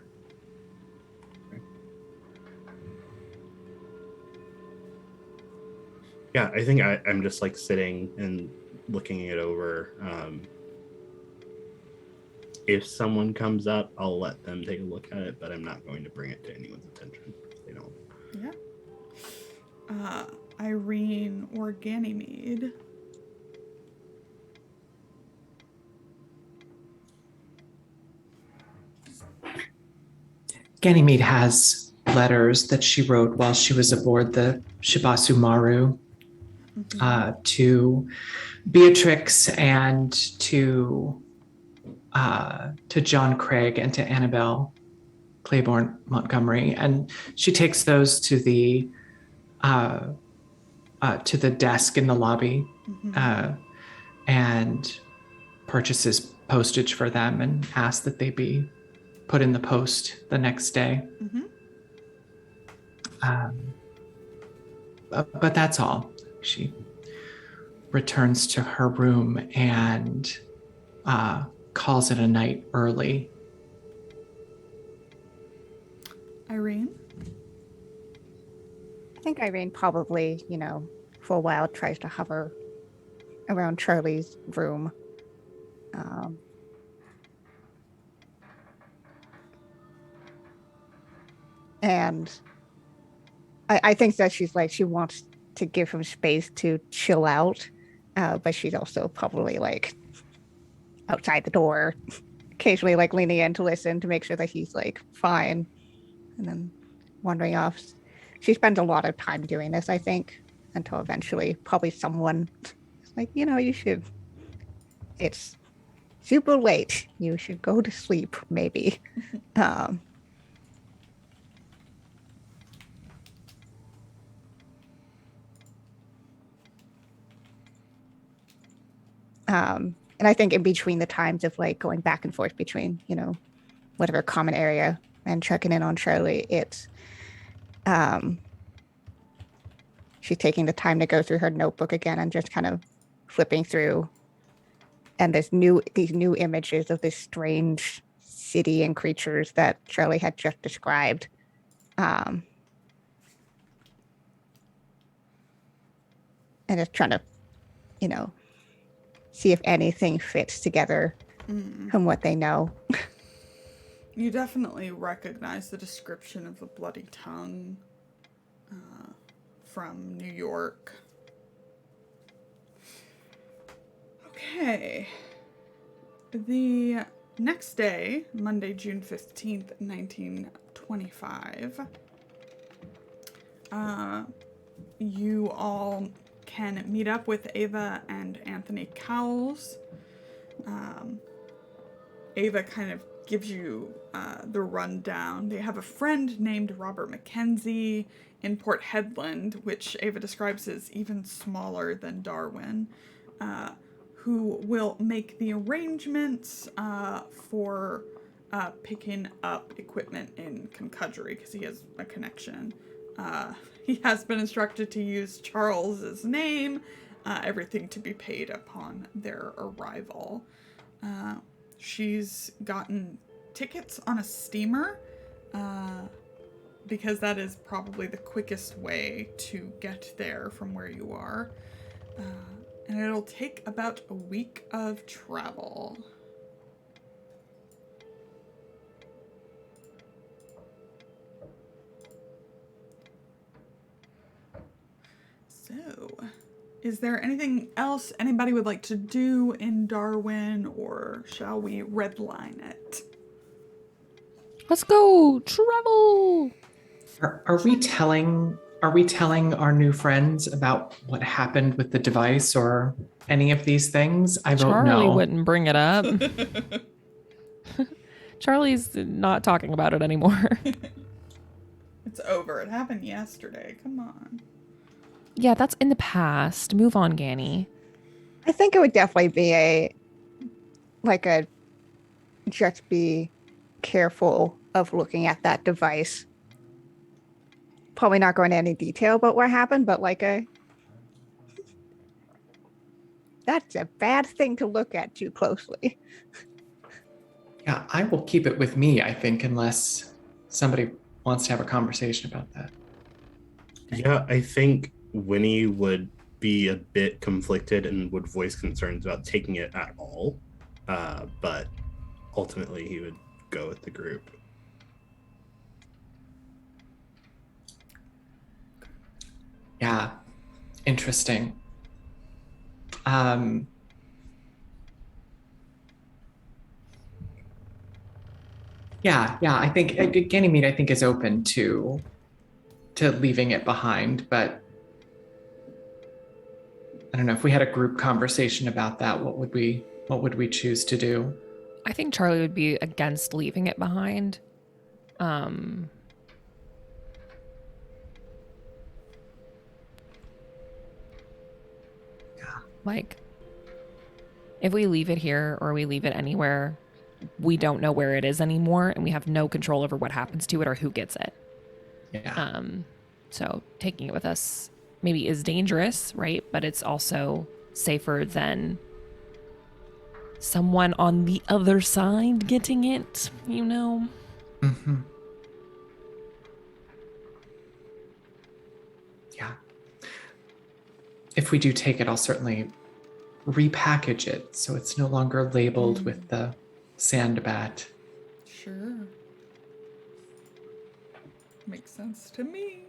Yeah, I think I'm just like sitting and looking it over. If someone comes up, I'll let them take a look at it, but I'm not going to bring it to anyone's attention if they don't. Yeah. Irene or Ganymede. Ganymede has letters that she wrote while she was aboard the Shibasu Maru to Beatrix and to John Craig and to Annabelle Claiborne Montgomery, and she takes those to the desk in the lobby and purchases postage for them and asks that they be put in the post the next day. But that's all. She returns to her room and calls it a night early. Irene? I think Irene probably, for a while tries to hover around Charlie's room. And I think that she's like, she wants to give him space to chill out, but she's also probably like outside the door, occasionally like leaning in to listen to make sure that he's like fine, and then wandering off. She spends a lot of time doing this, I think, until eventually probably someone is like, you should, it's super late, you should go to sleep, maybe. And I think in between the times of like going back and forth between, whatever common area and checking in on Charlie, it's she's taking the time to go through her notebook again and just kind of flipping through. And these new images of this strange city and creatures that Charlie had just described. And just trying to, see if anything fits together from what they know. You definitely recognize the description of the bloody tongue from New York. Okay. The next day, Monday, June 15th, 1925, you all can meet up with Ava and Anthony Cowles. Ava kind of gives you the rundown. They have a friend named Robert Mackenzie in Port Hedland, which Ava describes as even smaller than Darwin, who will make the arrangements for picking up equipment in Concudgery because he has a connection He has been instructed to use Charles's name, everything to be paid upon their arrival. She's gotten tickets on a steamer, because that is probably the quickest way to get there from where you are. And it'll take about a week of travel. So, is there anything else anybody would like to do in Darwin, or shall we redline it? Let's go travel. Are we telling our new friends about what happened with the device or any of these things? I vote Charlie no. wouldn't bring it up. Charlie's not talking about it anymore. It's over. It happened yesterday. Come on. Yeah, that's in the past. Move on, Ganny. I think it would definitely be a just be careful of looking at that device. Probably not going into any detail about what happened, but that's a bad thing to look at too closely. Yeah, I will keep it with me, I think, unless somebody wants to have a conversation about that. Yeah, I think Winnie would be a bit conflicted and would voice concerns about taking it at all. But ultimately, he would go with the group. Yeah, interesting. Yeah, I think Ganymede, I think, is open to leaving it behind, but I don't know if we had a group conversation about that. What would we choose to do? I think Charlie would be against leaving it behind. Like, if we leave it here or we leave it anywhere, we don't know where it is anymore, and we have no control over what happens to it or who gets it. Yeah. So taking it with us maybe is dangerous, right? But it's also safer than someone on the other side getting it, you know? Mm-hmm. Yeah. If we do take it, I'll certainly repackage it so it's no longer labeled with the sandbat. Sure. Makes sense to me.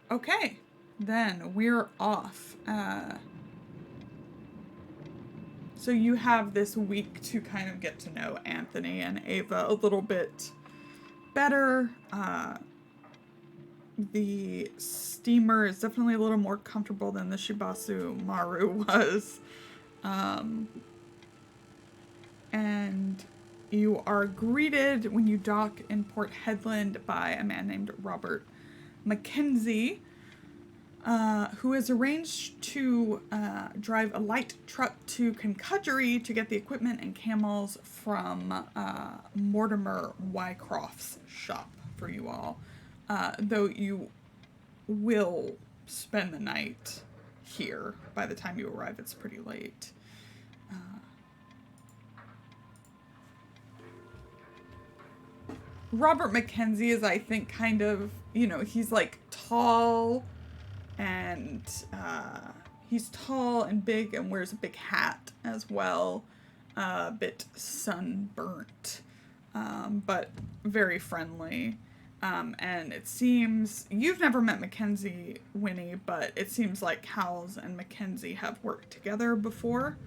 Okay, then we're off. So you have this week to kind of get to know Anthony and Ava a little bit better. The steamer is definitely a little more comfortable than the Shibasu Maru was. And you are greeted when you dock in Port Hedland by a man named Robert Mackenzie, who has arranged to drive a light truck to Concudgery to get the equipment and camels from Mortimer Wycroft's shop for you all. Though you will spend the night here. By the time you arrive, it's pretty late. Robert Mackenzie is, I think, kind of, he's like tall and big and wears a big hat as well. A bit sunburnt, but very friendly. And it seems, you've never met Mackenzie, Winnie, but it seems like Howells and Mackenzie have worked together before.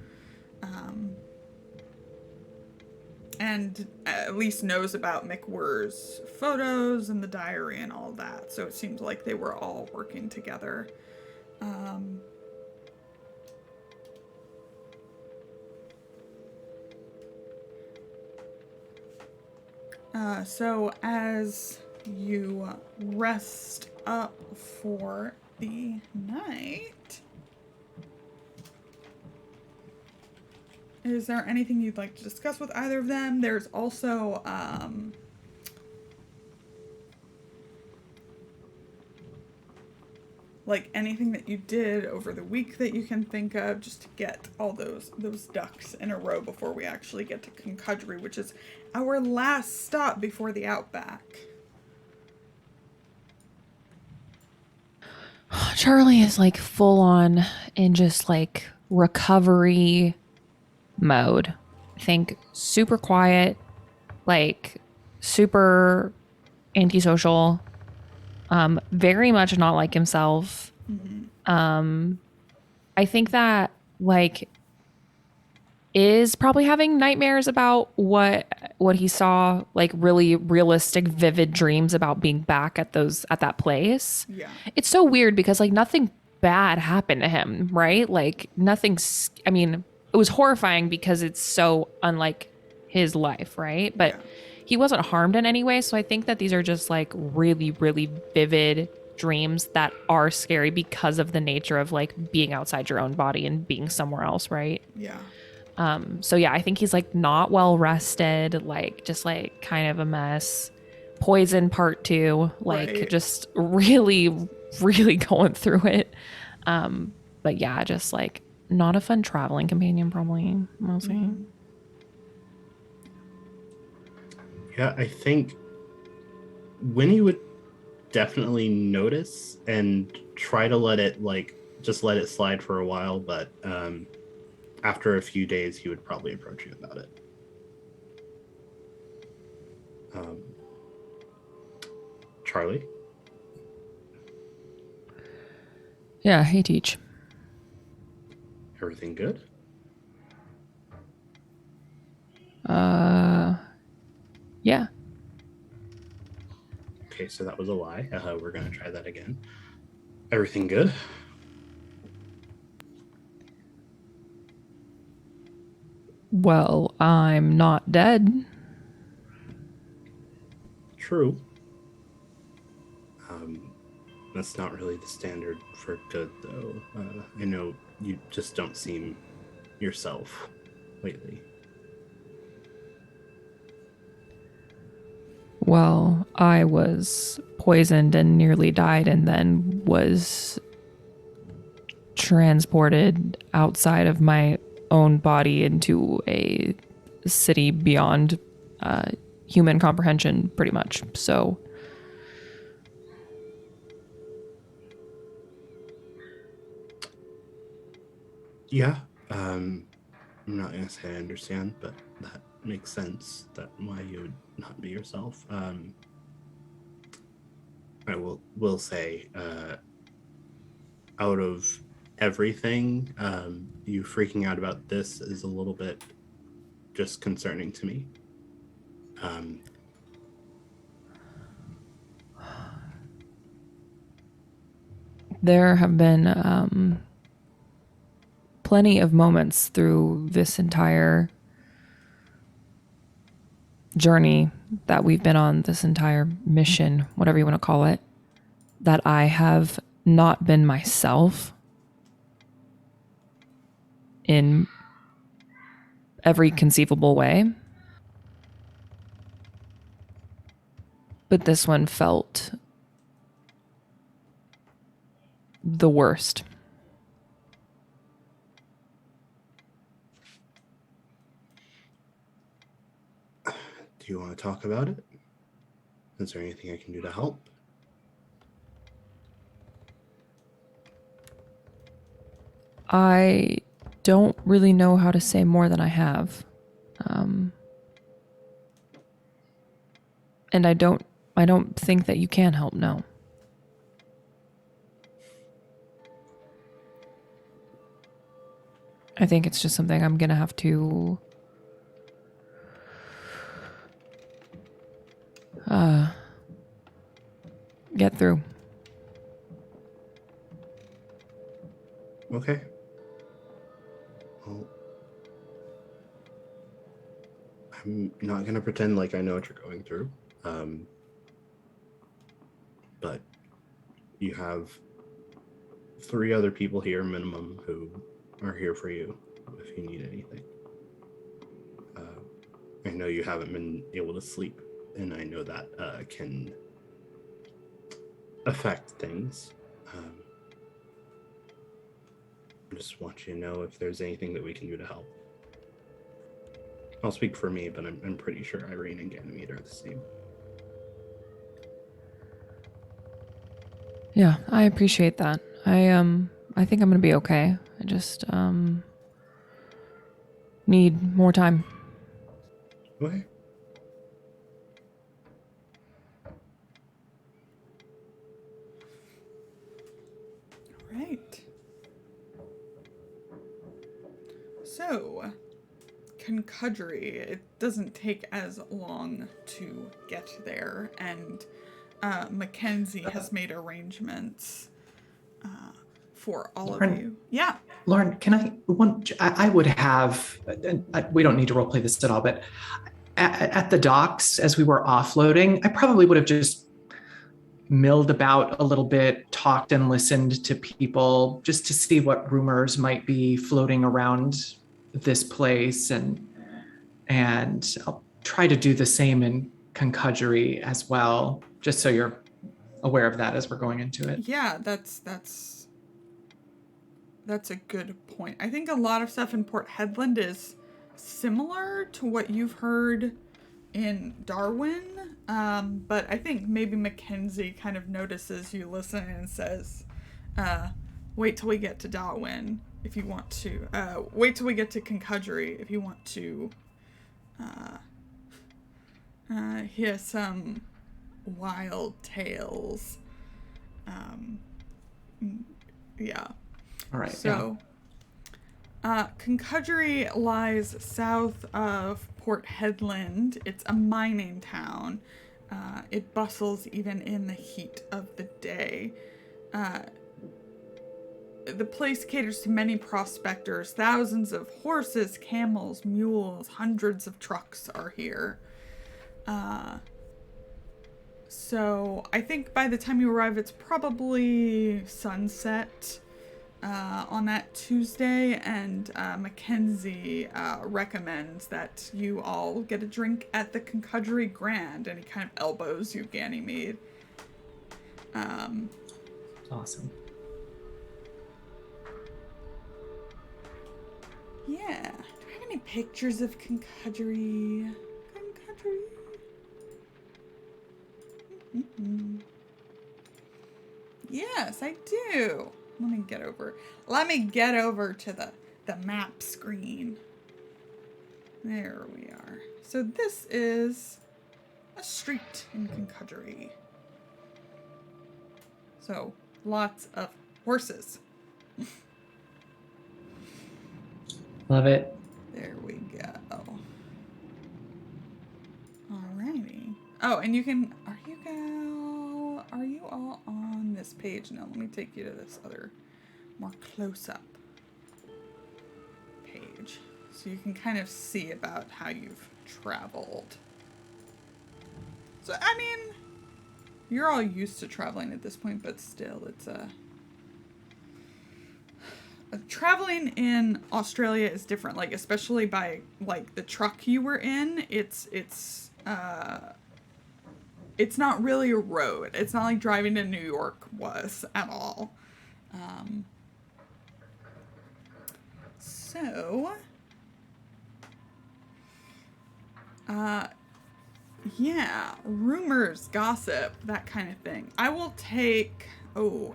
And at least knows about McWhirr's photos and the diary and all that. So it seems like they were all working together. So as you rest up for the night, Is there anything you'd like to discuss with either of them? There's also like anything that you did over the week that you can think of, just to get all those ducks in a row before we actually get to Concudgery, which is our last stop before the Outback. Charlie is like full on in just like recovery mode. I think super quiet, like super antisocial, very much not like himself. I think that like is probably having nightmares about what he saw, like really realistic, vivid dreams about being back at that place. Yeah. It's so weird because like nothing bad happened to him, right? Like nothing's, I mean, it was horrifying because it's so unlike his life, right? But Yeah. he wasn't harmed in any way. So I think that these are just like really, really vivid dreams that are scary because of the nature of like being outside your own body and being somewhere else, right? Yeah. So yeah, I think he's like not well rested, like just like kind of a mess. Poison part 2, like Right. just really, really going through it. But yeah, just like not a fun traveling companion, probably mostly. Yeah, I think Winnie would definitely notice and try to let it just let it slide for a while, but after a few days he would probably approach you about it. Charlie? Yeah, hey Teach. Everything good? Yeah. Okay, so that was a lie. We're gonna try that again. Everything good? Well, I'm not dead. True. That's not really the standard for good, though. I know you just don't seem yourself lately. Well, I was poisoned and nearly died and then was transported outside of my own body into a city beyond human comprehension, pretty much. So, Yeah. I'm not gonna say I understand, but that makes sense. That why you would not be yourself. I will say, out of everything, you freaking out about this is a little bit just concerning to me. there have been plenty of moments through this entire journey that we've been on, this entire mission, whatever you want to call it, that I have not been myself in every conceivable way. But this one felt the worst. Do you want to talk about it? Is there anything I can do to help? I don't really know how to say more than I have. And I don't think that you can help, no. I think it's just something I'm gonna have to get through. Okay. Well, I'm not going to pretend like I know what you're going through. But you have 3 other people here minimum who are here for you if you need anything. know you haven't been able to sleep, and I know that can affect things. Just want you to know if there's anything that we can do to help. I'll speak for me, but I'm pretty sure Irene and Ganymede are the same. Yeah, I appreciate that. I think I'm gonna be okay. I just need more time. Okay. Right. So, Concudgery, it doesn't take as long to get there, and Mackenzie has made arrangements for all Lauren? of you. Yeah. Lauren, I would have, we don't need to roleplay this at all, but at the docks, as we were offloading, I probably would have just milled about a little bit, talked and listened to people just to see what rumors might be floating around this place. And I'll try to do the same in Concudgery as well, just so you're aware of that as we're going into it. Yeah, that's a good point. I think a lot of stuff in Port Headland is similar to what you've heard in Darwin, but I think maybe Mackenzie kind of notices you listen and says, wait till we get to Darwin if you want to, wait till we get to Concudgery if you want to hear some wild tales. Yeah. All right. So, Concudgery lies south of Port Headland. It's a mining town. It bustles even in the heat of the day. The place caters to many prospectors. Thousands of horses, camels, mules, hundreds of trucks are here. So I think by the time you arrive, it's probably sunset on that Tuesday, and Mackenzie recommends that you all get a drink at the Concudgery Grand, and he kind of elbows you Ganymede. Awesome. Yeah. Do I have any pictures of Concudgery? Concudgery. Mm-mm. Yes, I do. Let me get over to the map screen. There we are. So this is a street in Concudgery. So lots of horses. Love it. There we go. Alrighty. Oh, and you can, are you all on this page? No, let me take you to this other more close-up page. So you can kind of see about how you've traveled. So, I mean, you're all used to traveling at this point, but still, it's traveling in Australia is different, like, especially by, like, the truck you were in. It's not really a road. It's not like driving to New York was at all. Yeah, rumors, gossip, that kind of thing. I will take,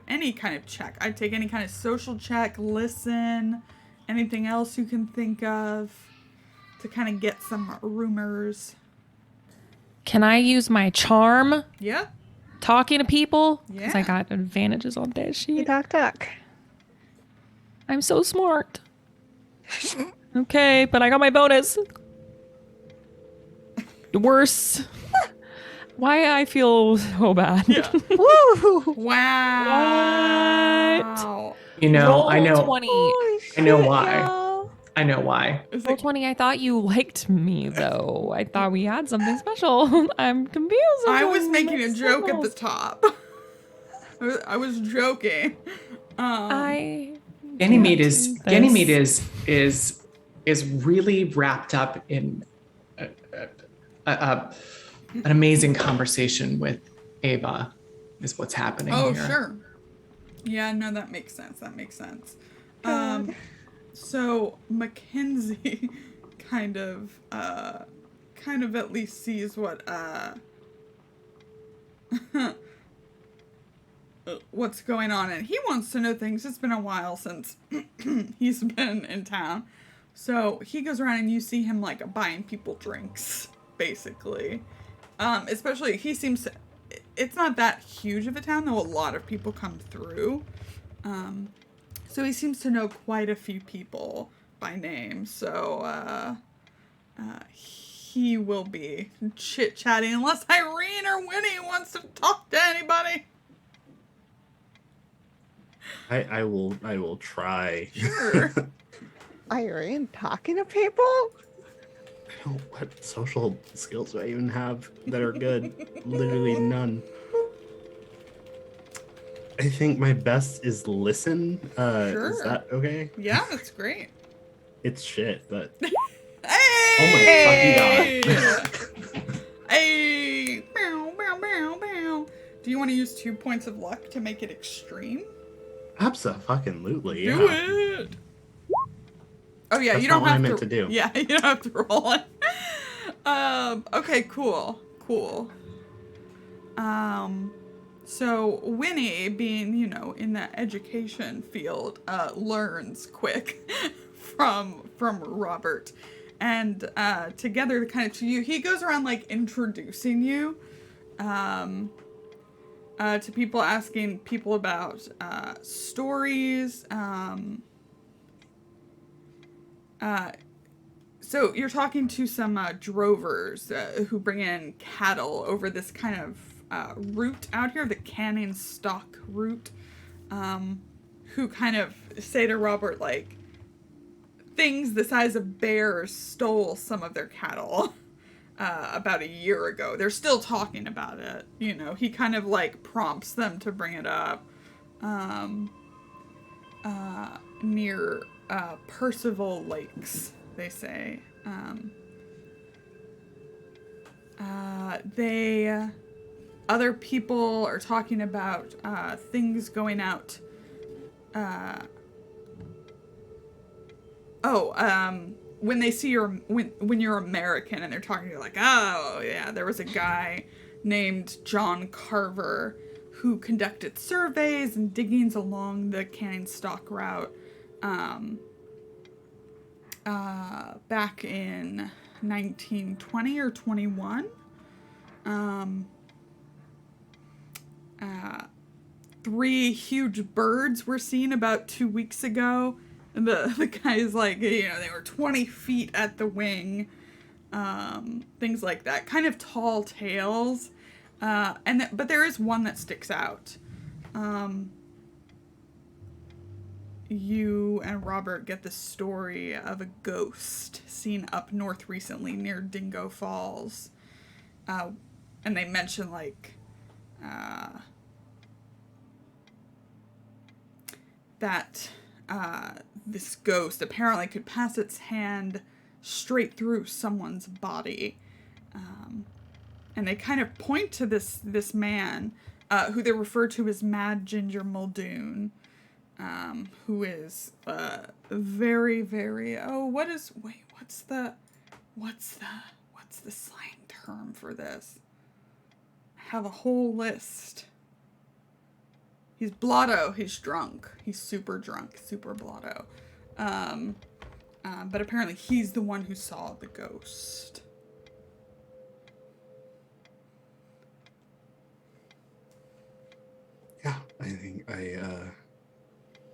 any kind of check. I'd take any kind of social check, listen, anything else you can think of to kind of get some rumors. Can I use my charm? Yeah. Talking to people? Because I Yeah. got advantages on that You sheet. talk. I'm so smart. Okay, but I got my bonus. Worse. Why I feel so bad. Yeah. Woo! Wow. You know, Roll I know. 20. Holy I know shit, why. y'all. I know why. Is Roll it, 20. I thought you liked me, though. I thought we had something special. I'm confused. I was I'm making a mixed joke at the signals. top. I was joking. Ganymede This. is really wrapped up in an amazing conversation with Ava is what's happening Oh, here. sure. Yeah, no, that makes sense. God. So Mackenzie kind of at least sees what what's going on, and he wants to know things. It's been a while since he's been in town. So he goes around and you see him like buying people drinks, basically. Especially he seems to, it's not that huge of a town, though a lot of people come through. So he seems to know quite a few people by name. So he will be chit-chatting unless Irene or Winnie wants to talk to anybody. I will try. Sure. Irene talking to people? What social skills do I even have that are good? Literally none. I think my best is listen. Sure. Is that okay? Yeah, that's great. It's shit, but Hey! oh my fucking god. Hey! Bow, bow, bow, bow. Do you want to use 2 points of luck to make it extreme? Absolutely. Do Yeah. it. Oh yeah, That's you not don't what I have meant to. to do. Yeah, you don't have to roll it. Okay, cool. So Winnie, being, in the education field, learns quick from Robert. And together, kind of to you, he goes around like introducing you to people, asking people about stories. So you're talking to some drovers who bring in cattle over this kind of route out here, the canning stock route, who kind of say to Robert, like, things the size of bears stole some of their cattle about a year ago. They're still talking about it. He kind of like prompts them to bring it up near Percival Lakes, they say. Other people are talking about things going out. When they see when you're American and they're talking to you, like, oh yeah, there was a guy named John Carver who conducted surveys and diggings along the canning stock route back in 1920 or 21. 3 huge birds were seen about 2 weeks ago. And the guy's like, they were 20 feet at the wing. Things like that. Kind of tall tales. But there is one that sticks out. You and Robert get the story of a ghost seen up north recently near Dingo Falls. And they mention, like, that this ghost apparently could pass its hand straight through someone's body. And they kind of point to this man, who they refer to as Mad Ginger Muldoon, who is very, very, what's the slang term for this? I have a whole list. He's blotto. He's drunk. He's super drunk, super blotto. But apparently he's the one who saw the ghost. Yeah, I think I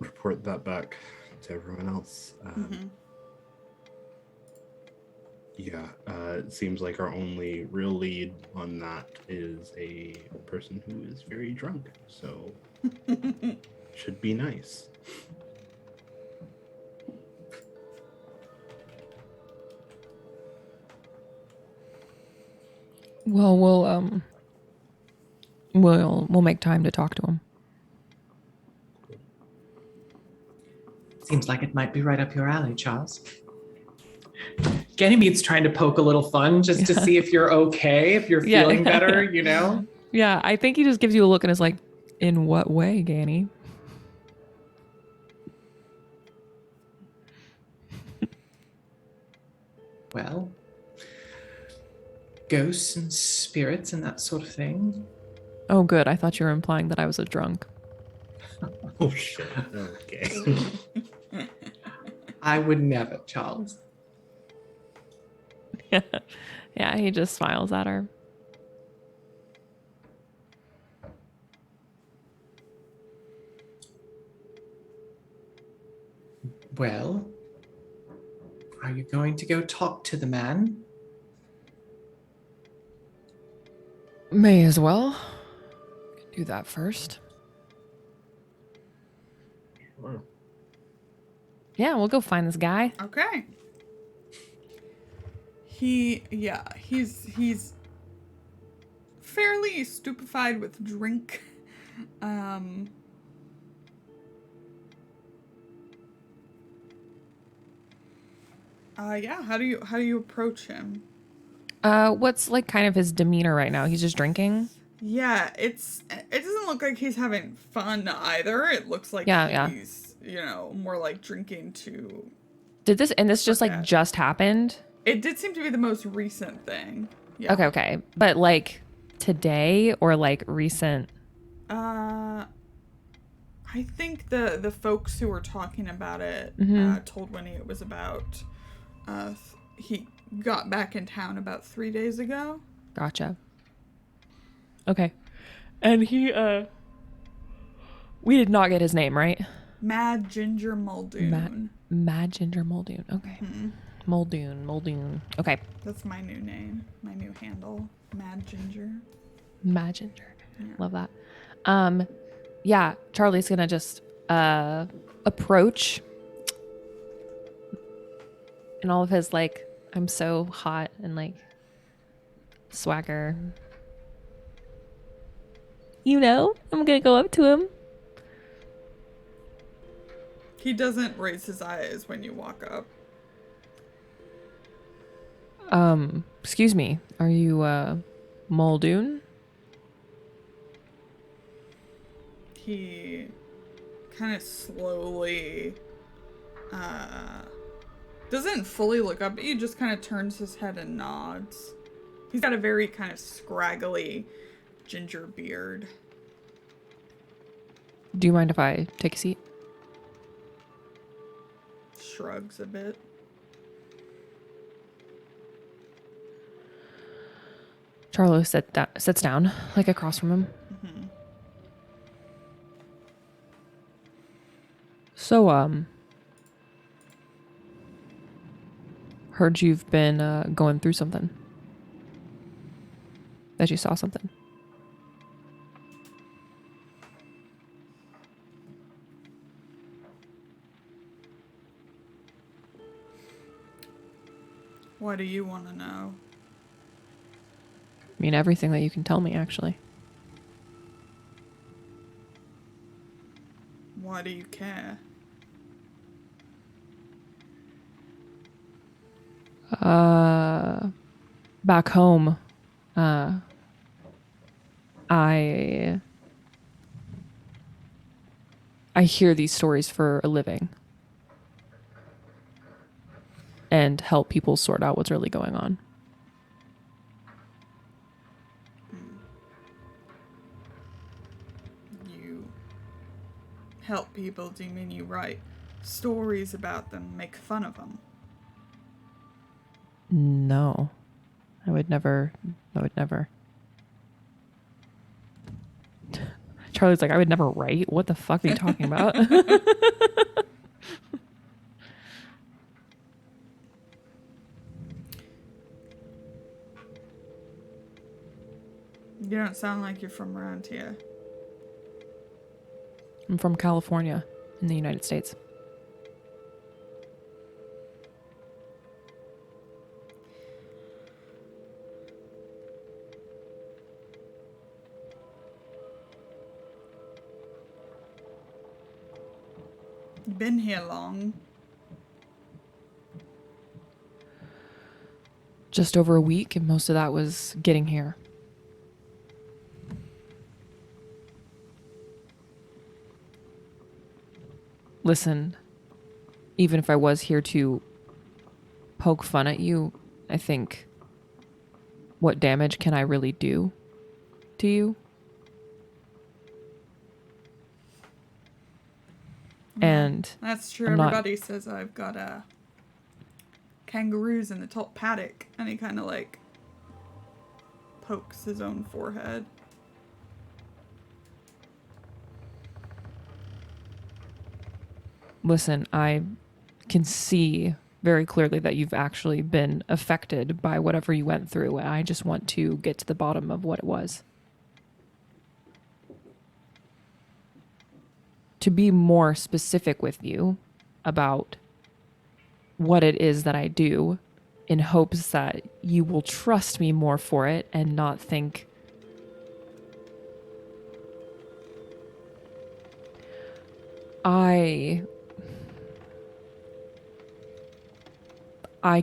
report that back to everyone else. Yeah, it seems like our only real lead on that is a person who is very drunk, so should be nice. Well, we'll make time to talk to him. Seems like it might be right up your alley, Charles. Ganymede's trying to poke a little fun just to see if you're okay, if you're Yeah, feeling yeah, better, yeah. you know? Yeah, I think he just gives you a look and is like, in what way, Ganny? Well, ghosts and spirits and that sort of thing. Oh, good. I thought you were implying that I was a drunk. Oh shit. Okay. I would never, Charles. Yeah, he just smiles at her. Well, are you going to go talk to the man? May as well. Do that first. Wow. Yeah, we'll go find this guy. Okay. He's fairly stupefied with drink. Yeah, how do you approach him? What's like kind of his demeanor right now? He's just drinking? Yeah, it doesn't look like he's having fun either. It looks like Yeah. he's, more like drinking to. This just like Okay. just happened? It did seem to be the most recent thing. Yeah. Okay. But like today or like recent? I think the folks who were talking about it Mhm. told Winnie it was about he got back in town about 3 days ago. Gotcha. Okay. And he we did not get his name, right? Mad Ginger Muldoon. Mad Ginger Muldoon. Okay. Mhm. Muldoon. Okay. That's my new name, my new handle, Mad Ginger. Mad Ginger. Yeah. Love that. Yeah, Charlie's gonna just approach in all of his like I'm so hot and like swagger. I'm gonna go up to him. He doesn't raise his eyes when you walk up. Excuse me, are you Muldoon? He kind of slowly doesn't fully look up at you, just kind of turns his head and nods. He's got a very kind of scraggly ginger beard. Do you mind if I take a seat? Shrugs a bit. Charlie sits down, like across from him. Mm-hmm. So, heard you've been going through something. That you saw something. What do you want to know? I mean, everything that you can tell me, actually. Why do you care? Back home, I hear these stories for a living and help people sort out what's really going on. You help people, do you mean you write stories about them, make fun of them? No, I would never. Charlie's like, I would never write. What the fuck are you talking about? You don't sound like you're from around here. I'm from California in the United States. You been here long? Just over a week, and most of that was getting here. Listen, even if I was here to poke fun at you, I think, what damage can I really do to you? And That's true. I'm not- Everybody says I've got kangaroos in the top paddock, and he kind of like pokes his own forehead. Listen, I can see very clearly that you've actually been affected by whatever you went through, and I just want to get to the bottom of what it was. To be more specific with you about what it is that I do, in hopes that you will trust me more for it and not think I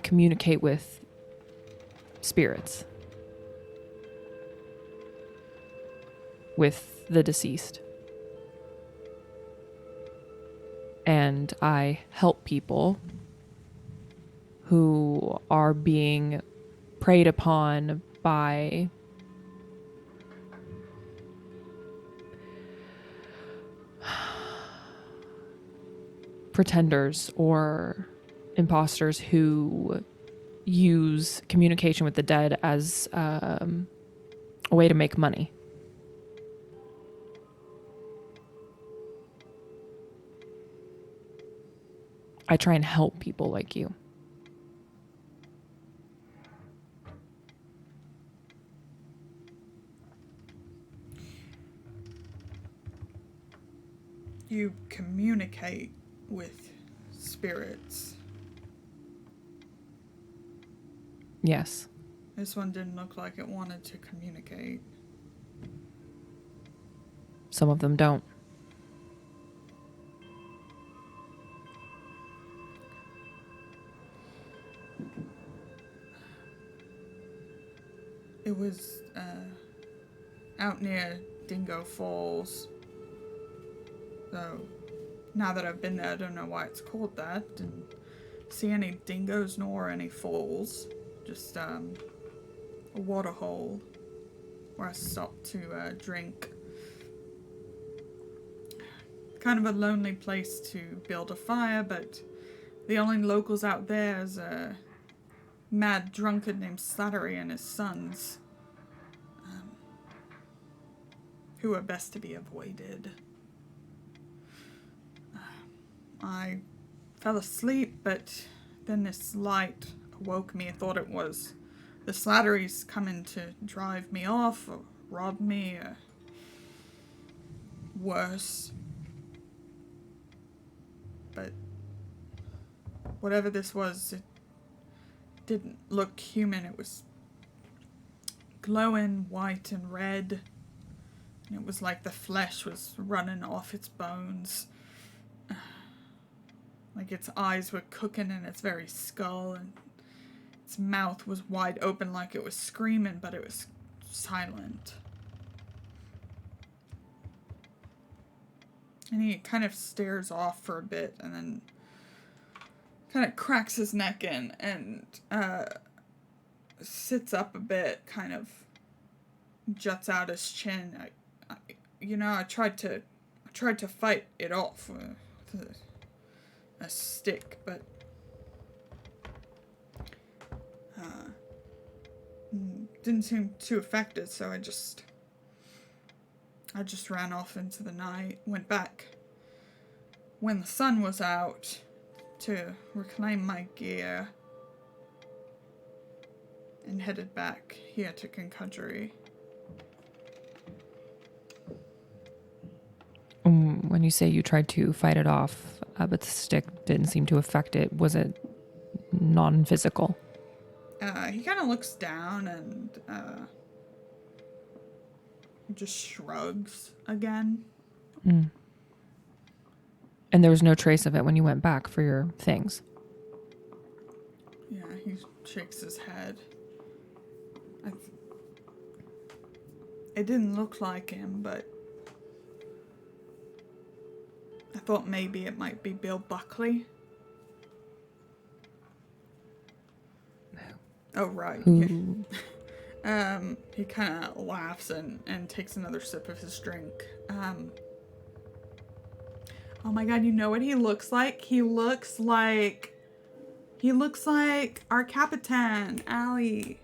communicate with spirits, with the deceased. And I help people who are being preyed upon by pretenders or imposters who use communication with the dead as a way to make money. I try and help people like you. You communicate with spirits. Yes. This one didn't look like it wanted to communicate. Some of them don't. It was out near Dingo Falls. So now that I've been there, I don't know why it's called that. Didn't see any dingoes nor any falls. Just a water hole where I stopped to drink. Kind of a lonely place to build a fire, but the only locals out there is a mad drunkard named Slattery and his sons, who are best to be avoided. I fell asleep, but then this light awoke me. I thought it was the Slatterys coming to drive me off or rob me or worse. But whatever this was, it didn't look human. It was glowing white and red. And it was like the flesh was running off its bones. Like its eyes were cooking in its very skull, and its mouth was wide open like it was screaming, but it was silent. And he kind of stares off for a bit and then kind of cracks his neck in and sits up a bit, kind of juts out his chin. I tried to fight it off with a stick, but didn't seem too effective, so I just ran off into the night, went back when the sun was out to reclaim my gear, and headed back here to Kincudgery. When you say you tried to fight it off, but the stick didn't seem to affect it, was it non-physical? He kind of looks down and just shrugs again. And there was no trace of it when you went back for your things? Yeah, he shakes his head. It didn't look like him, but I thought maybe it might be Bill Buckley. Oh, right. Who? Yeah. He kind of laughs and takes another sip of his drink. Oh my god, you know what he looks like? He looks like our Capitan, Allie.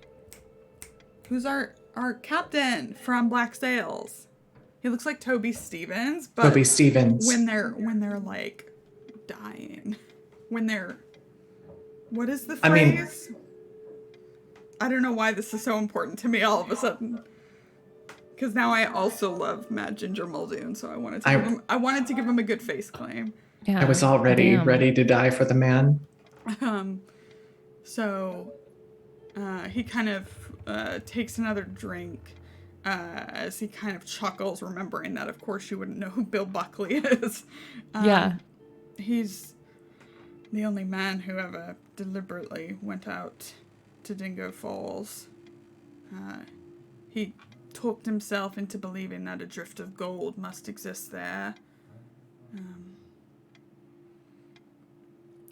Who's our captain from Black Sails. He looks like Toby Stevens, but Toby Stevens. when they're like dying. What is the phrase? I don't know why this is so important to me all of a sudden. Because now I also love Mad Ginger Muldoon, so I wanted to give him a good face claim. Yeah, I was already damn. ready to die for the man. So he kind of takes another drink as he kind of chuckles, remembering that, of course, you wouldn't know who Bill Buckley is. Yeah. He's the only man who ever deliberately went out to Dingo Falls. He talked himself into believing that a drift of gold must exist there.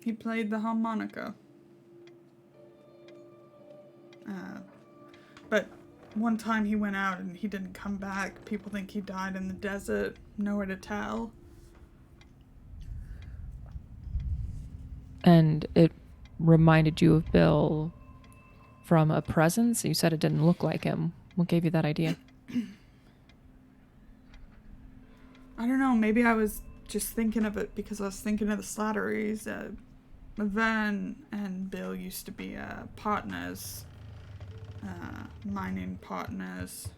He played the harmonica. But one time he went out and he didn't come back. People think he died in the desert. Nowhere to tell. And it reminded you of Bill from a presence? You said it didn't look like him. What gave you that idea? I don't know. Maybe I was just thinking of it because I was thinking of the Slatterys. Van and Bill used to be partners. Mining partners.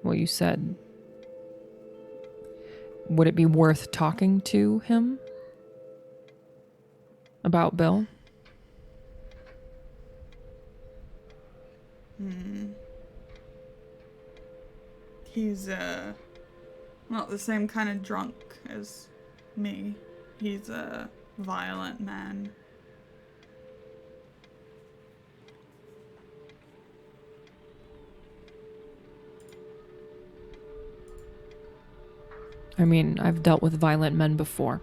Well, you said, would it be worth talking to him about Bill? He's not the same kind of drunk as me. He's a violent man. I mean, I've dealt with violent men before.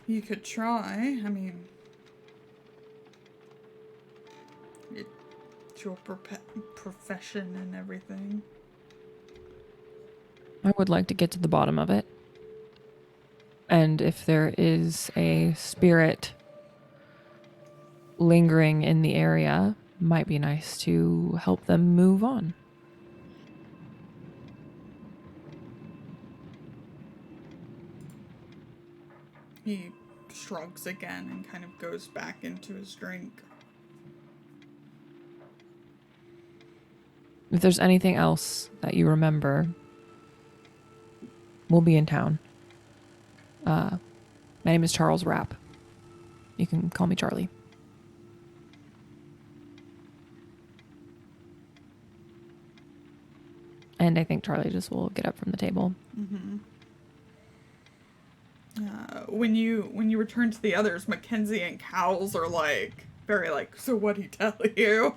You could try. I mean, it's your profession and everything. I would like to get to the bottom of it. And if there is a spirit lingering in the area, might be nice to help them move on. He shrugs again and kind of goes back into his drink. If there's anything else that you remember, we'll be in town. My name is Charles Rapp. You can call me Charlie. And I think Charlie just will get up from the table. When you return to the others, Mackenzie and Cowles are like very like, so what'd he tell you?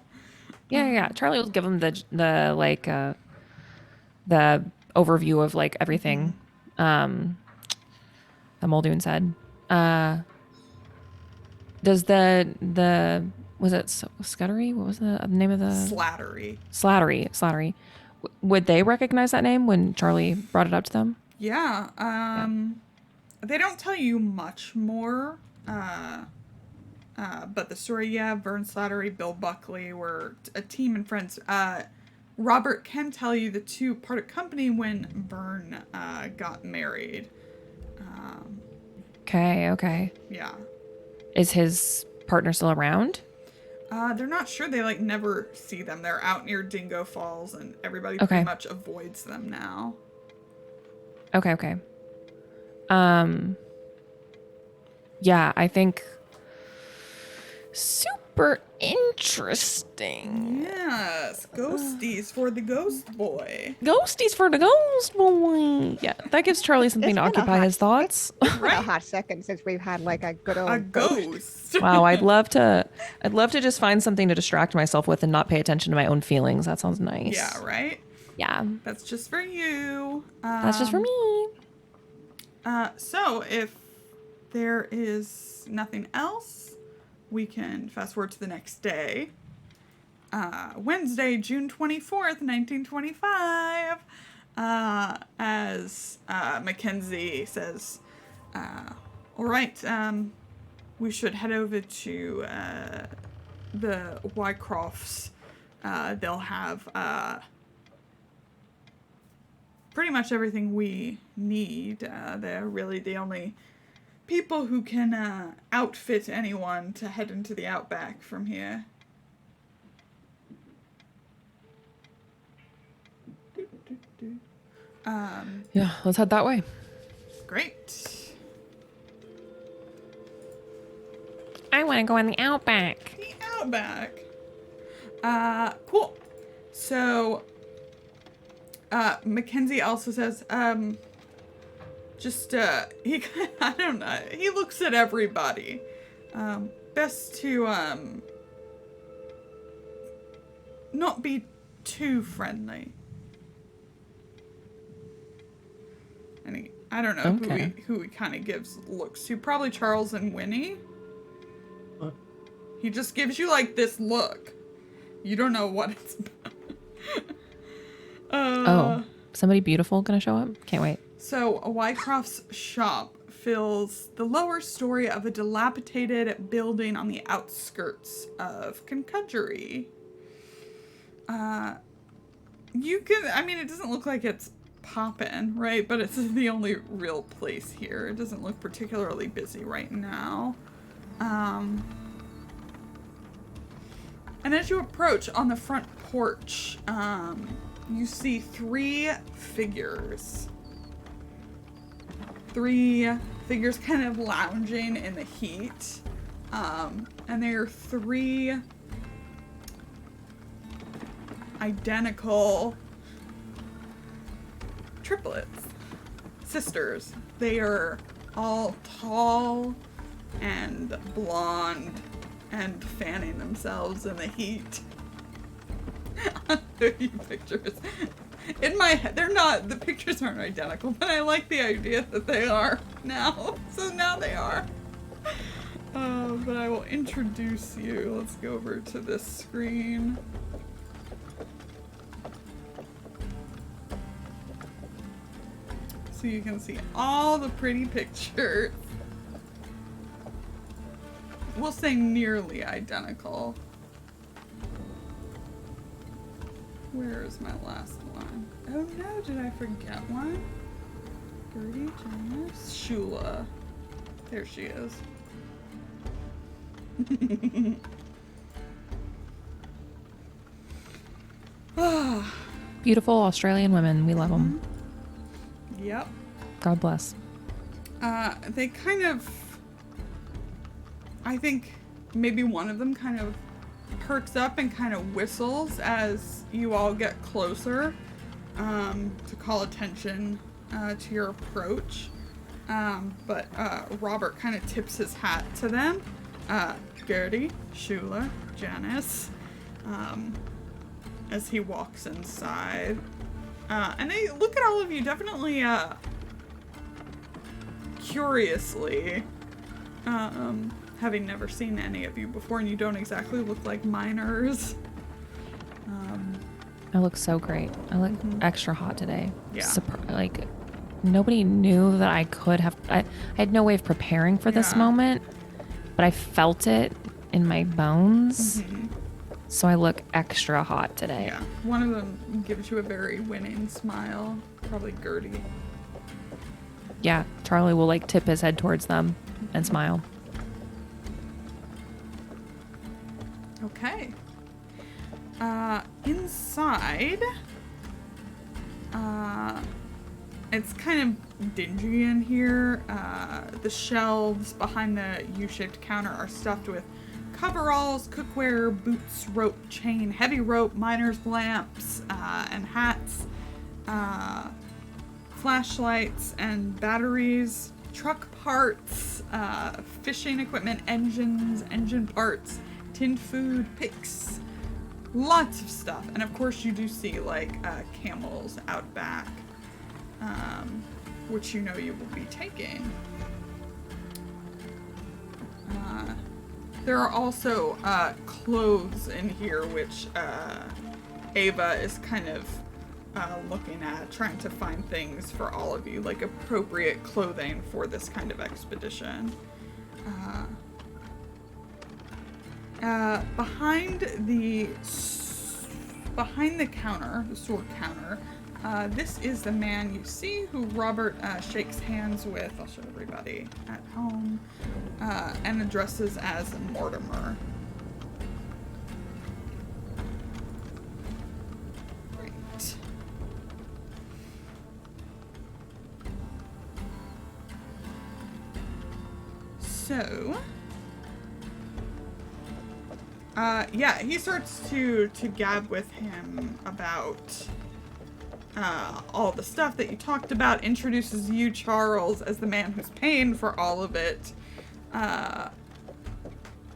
Yeah. Charlie will give him the overview of like everything. The Muldoon said. Does the was it Scuddery? What was the name of the Slattery. Slattery. Would they recognize that name when Charlie brought it up to them? Yeah. They don't tell you much more. But the story, yeah, Vern Slattery, Bill Buckley were a team and friends. Robert can tell you the two parted company when Vern got married. Okay. Yeah. Is his partner still around? They're not sure. They like never see them. They're out near Dingo Falls, and everybody Okay. pretty much avoids them now. Okay. Yeah, I think super Interesting. Yes, ghosties for the ghost boy. Ghosties for the ghost boy. Yeah, that gives Charlie something It's to been a occupy hot- his thoughts. It's been a Right. hot second since we've had like a good A old ghost. ghost. Wow, I'd love to just find something to distract myself with and not pay attention to my own feelings. That sounds nice. Yeah, right? Yeah. That's just for you. That's just for me. So if there is nothing else, we can fast forward to the next day. Wednesday, June 24th, 1925. As Mackenzie says, all right, we should head over to the Wycrofts. They'll have pretty much everything we need. They're really the only people who can outfit anyone to head into the outback from here. Yeah, let's head that way. Great. I want to go in the outback. The outback. Cool. So, Mackenzie also says, he, I don't know, he looks at everybody. Best to, not be too friendly. And I don't know Okay. who he kind of gives looks to. Probably Charles and Winnie. What? He just gives you like this look. You don't know what it's about. Somebody beautiful gonna show up? Can't wait. So, Wycroft's shop fills the lower story of a dilapidated building on the outskirts of Concudgery. It doesn't look like it's poppin', right? But it's the only real place here. It doesn't look particularly busy right now. And as you approach on the front porch, you see three figures. Three figures kind of lounging in the heat. And they are three identical triplets. Sisters. They are all tall and blonde and fanning themselves in the heat. I'll show you pictures. In my head, the pictures aren't identical, but I like the idea that they are now. So now they are. But I will introduce you. Let's go over to this screen. So you can see all the pretty pictures. We'll say nearly identical. Where is my last one? Oh no, did I forget one? Gertie, Janice, Shula. There she is. Beautiful Australian women. We love them. Yep. God bless. They kind of... I think maybe one of them kind of perks up and kind of whistles as you all get closer to call attention to your approach. But Robert kind of tips his hat to them. Gertie, Shula, Janice, as he walks inside. And they look at all of you definitely curiously, having never seen any of you before, and you don't exactly look like minors. I look so great. I look extra hot today. Yeah. Like, nobody knew that I could have. I had no way of preparing for this Yeah. moment, but I felt it in my bones. So I look extra hot today. Yeah. One of them gives you a very winning smile. Probably Gertie. Yeah, Charlie will like tip his head towards them and smile. Okay. Inside, it's kind of dingy in here. The shelves behind the U-shaped counter are stuffed with coveralls, cookware, boots, rope, chain, heavy rope, miner's lamps, and hats, flashlights and batteries, truck parts, fishing equipment, engines, engine parts, tinned food, picks, lots of stuff. And of course you do see like camels out back, which you know you will be taking. There are also clothes in here, which Ava is kind of looking at, trying to find things for all of you, like appropriate clothing for this kind of expedition. Behind the counter, the sword counter, this is the man you see who Robert shakes hands with. I'll show everybody at home, and addresses as Mortimer. Right. So, yeah, he starts to gab with him about all the stuff that you talked about, introduces you, Charles, as the man who's paying for all of it.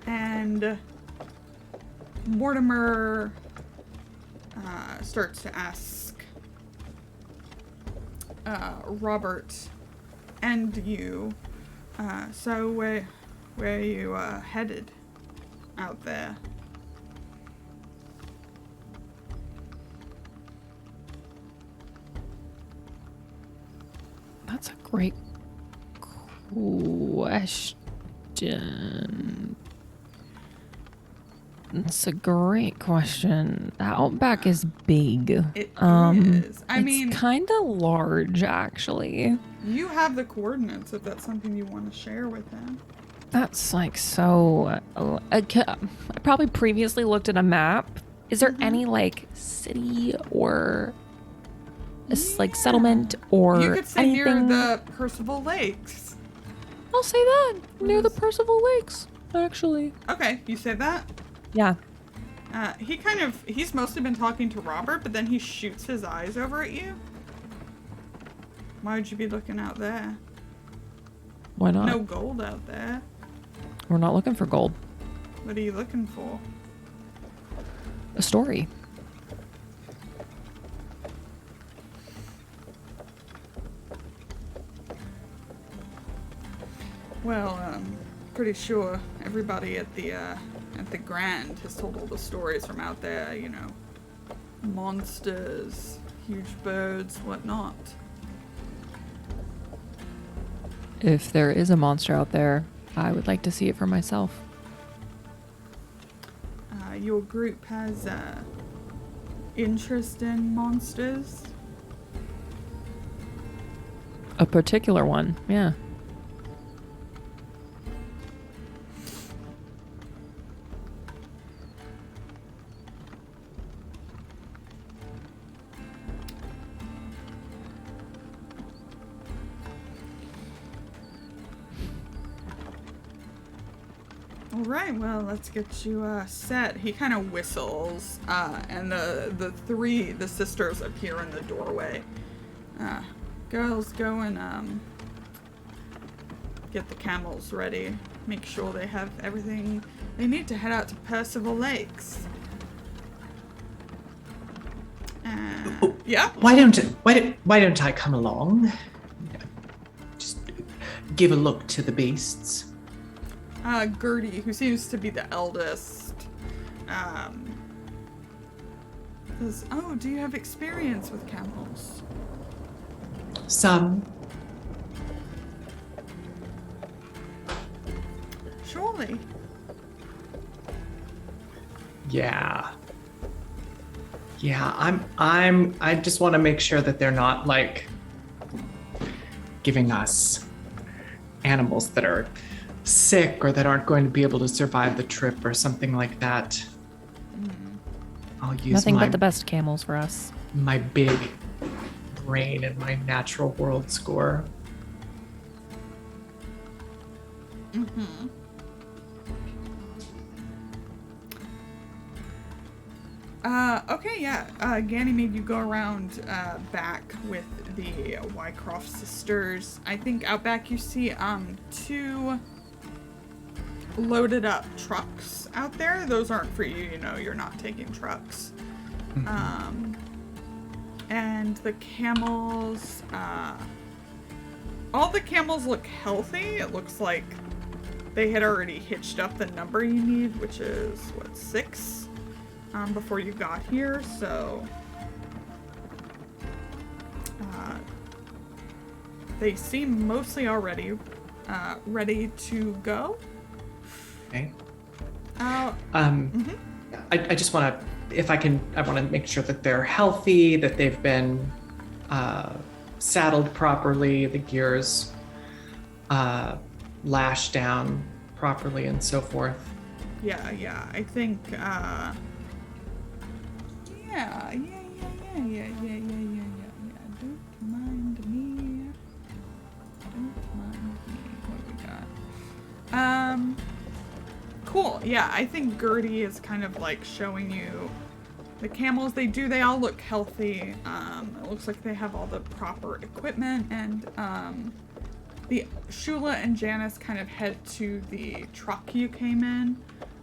And Mortimer starts to ask Robert and you, so where are you headed out there? That's a great question. It's a great question. The Outback is big. It is. I mean, it's kind of large, actually. you have the coordinates if that's something you want to share with them. That's like so. I probably previously looked at a map. Is there any like city or like settlement or you could say anything? near the Percival Lakes. I'll say that near the Percival Lakes, actually. Okay, you say that? Yeah. He's mostly been talking to Robert, but then he shoots his eyes over at you. Why would you be looking out there? Why not? No gold out there. We're not looking for gold. What are you looking for? A story. Well, pretty sure everybody at the Grand has told all the stories from out there, you know. Monsters, huge birds, whatnot. If there is a monster out there, I would like to see it for myself. Your group has interest in monsters? A particular one, yeah. All right, well, let's get you set. He kind of whistles, and the sisters appear in the doorway. Girls, go and get the camels ready. Make sure they have everything they need to head out to Percival Lakes. Yeah. Why don't I come along? Just give a look to the beasts. Gertie, who seems to be the eldest, says, "Oh, do you have experience with camels?" Some. Surely. Yeah. I just want to make sure that they're not like giving us animals that are sick or that aren't going to be able to survive the trip or something like that. I'll use Nothing but the best camels for us. my big brain and my natural world score. Okay, yeah. Ganymede, you go around back with the Wycroft sisters. I think out back you see 2 loaded up trucks out there. Those aren't for you, you know, you're not taking trucks. And the camels, all the camels look healthy. It looks like they had already hitched up the number you need, which is, what, 6? Before you got here, so they seem mostly already ready to go. Okay. Mm-hmm. I just want to, if I can, I want to make sure that they're healthy, that they've been saddled properly, the gears lashed down properly, and so forth. Yeah, I think, yeah. Don't mind me. What do we got? Cool. Yeah, I think Gertie is kind of like showing you the camels. They all look healthy. It looks like they have all the proper equipment, and the Shula and Janice kind of head to the truck you came in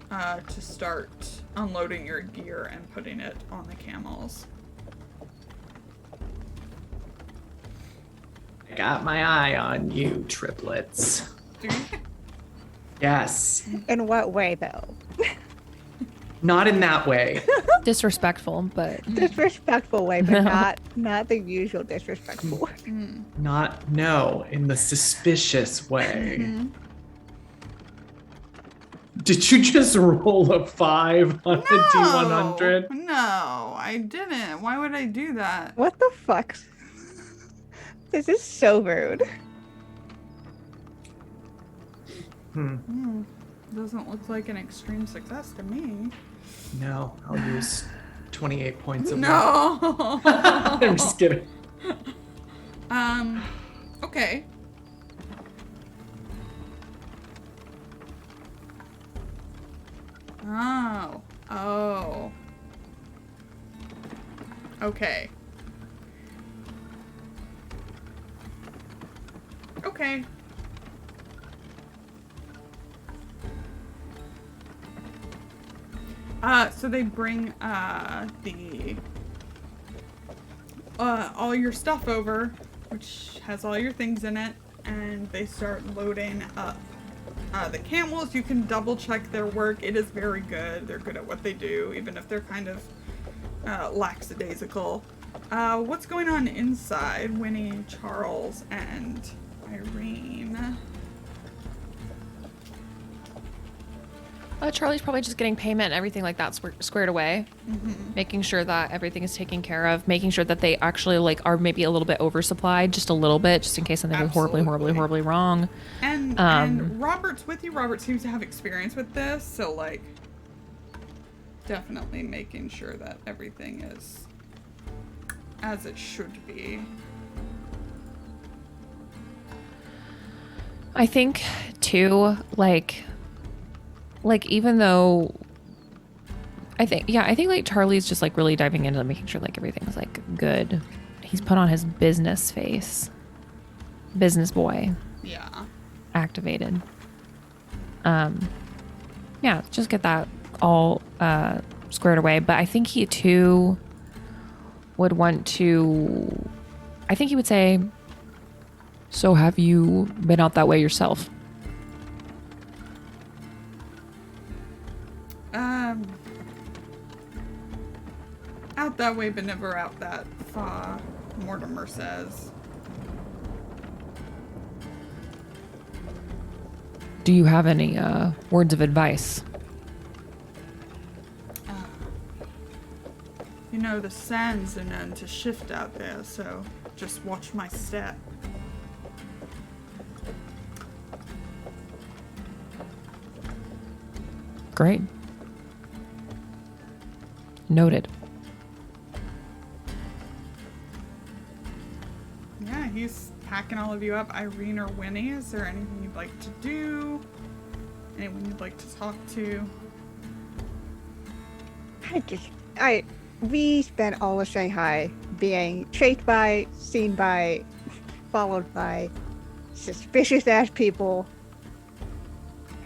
to start unloading your gear and putting it on the camels. I got my eye on you, triplets. Yes. In what way, though? Not in that way. Disrespectful, but Disrespectful way, but not the usual disrespectful way. No, in the suspicious way. Did you just roll a 5 on a D100? No, I didn't. Why would I do that? What the fuck? This is so rude. Doesn't look like an extreme success to me. No, I'll use 28 points of No. I'm just kidding. Okay. Oh. Okay. Okay. So they bring all your stuff over, which has all your things in it, and they start loading up the camels. You can double check their work. It is very good. They're good at what they do, even if they're kind of lackadaisical. What's going on inside? Winnie, Charles, and Irene. Charlie's probably just getting payment and everything like that squared away, making sure that everything is taken care of, making sure that they actually like are maybe a little bit oversupplied, just a little bit, just in case something goes horribly wrong. And Robert's with you. Robert seems to have experience with this, so like definitely making sure that everything is as it should be. I think too, like even though I think like Charlie's just like really diving into making sure like everything's like good. He's put on his business face. Business boy. Yeah. Activated. Yeah, just get that all squared away. But I think he too would want to, I think he would say, so have you been out that way yourself? Out that way, but never out that far, Mortimer says. Do you have any words of advice? You know, the sand's an end to shift out there, so just watch my step. Great. Noted. Yeah, he's packing all of you up. Irene or Winnie, is there anything you'd like to do? Anyone you'd like to talk to? We spent all of Shanghai being chased by, seen by, followed by suspicious ass people.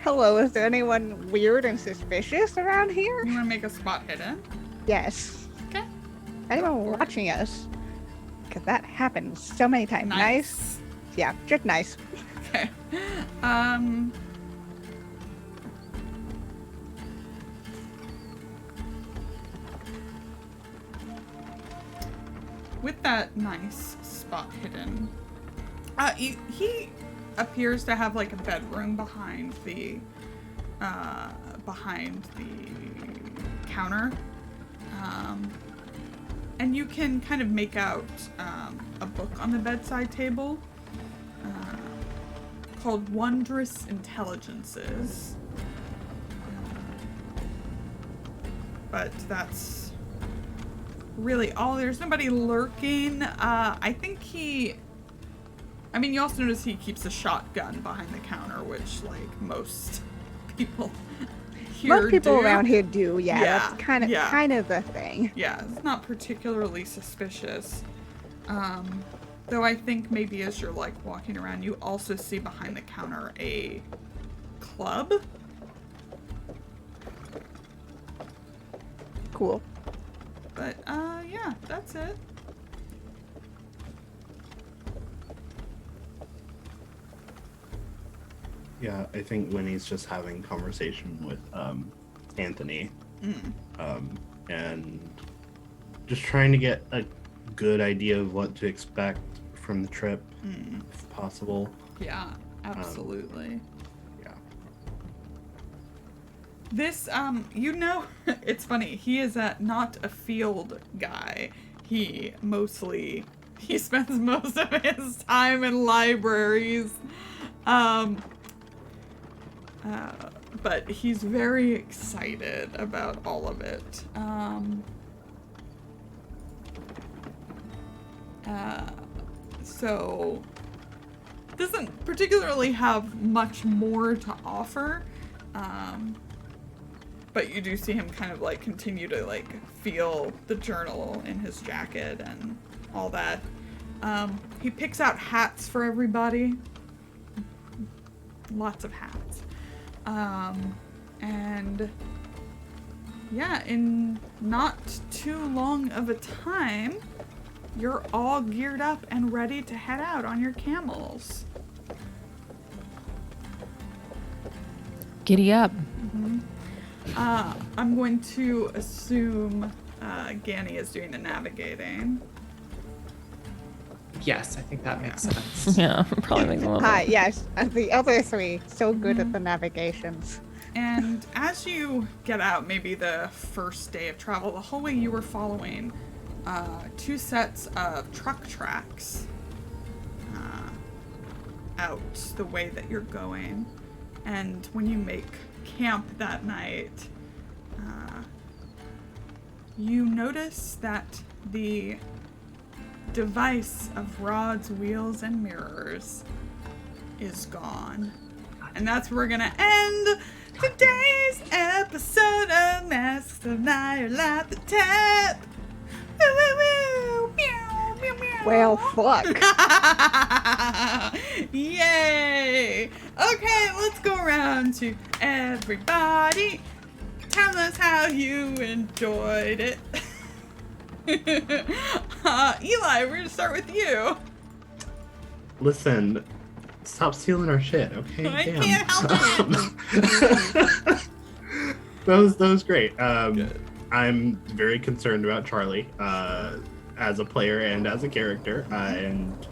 Hello, is there anyone weird and suspicious around here? You want to make a spot hidden? Yes. Okay. Anyone for it. watching us? Because that happens so many times. Nice. Yeah, just nice. Okay. With that nice spot hidden, he appears to have like a bedroom behind the counter, and you can kind of make out a book on the bedside table called Wondrous Intelligences. But that's really all. There's nobody lurking. I think you also notice he keeps a shotgun behind the counter, which, like, most people here Most people do. around here do, yeah. Yeah, That's kind of the thing. Yeah, it's not particularly suspicious. Though I think maybe as you're, like, walking around, you also see behind the counter a club. Cool. But, yeah, that's it. Yeah, I think Winnie's just having conversation with Anthony, and just trying to get a good idea of what to expect from the trip, if possible. Yeah, absolutely. Yeah. This, it's funny. He is not a field guy. He spends most of his time in libraries. But he's very excited about all of it. So doesn't particularly have much more to offer. But you do see him kind of like continue to like feel the journal in his jacket and all that. He picks out hats for everybody. Lots of hats. And yeah, in not too long of a time, you're all geared up and ready to head out on your camels. Giddy up. I'm going to assume Ganny is doing the navigating. Yes, I think that makes sense. Yeah, probably makes a little Hi, bit. yes. The other three, so good at the navigations. And as you get out, maybe the first day of travel, the whole way you were following two sets of truck tracks out the way that you're going. And when you make camp that night, you notice that the device of rods, wheels, and mirrors is gone. And that's where we're gonna end today's episode of Masks of Nyarlathotep. Woo woo woo! Meow meow meow. Well, fuck. Yay! Okay, let's go around to everybody. Tell us how you enjoyed it. Eli, we're gonna start with you. Listen, stop stealing our shit, okay? I Damn. can't help it. That was great. Good. I'm very concerned about Charlie as a player and as a character, and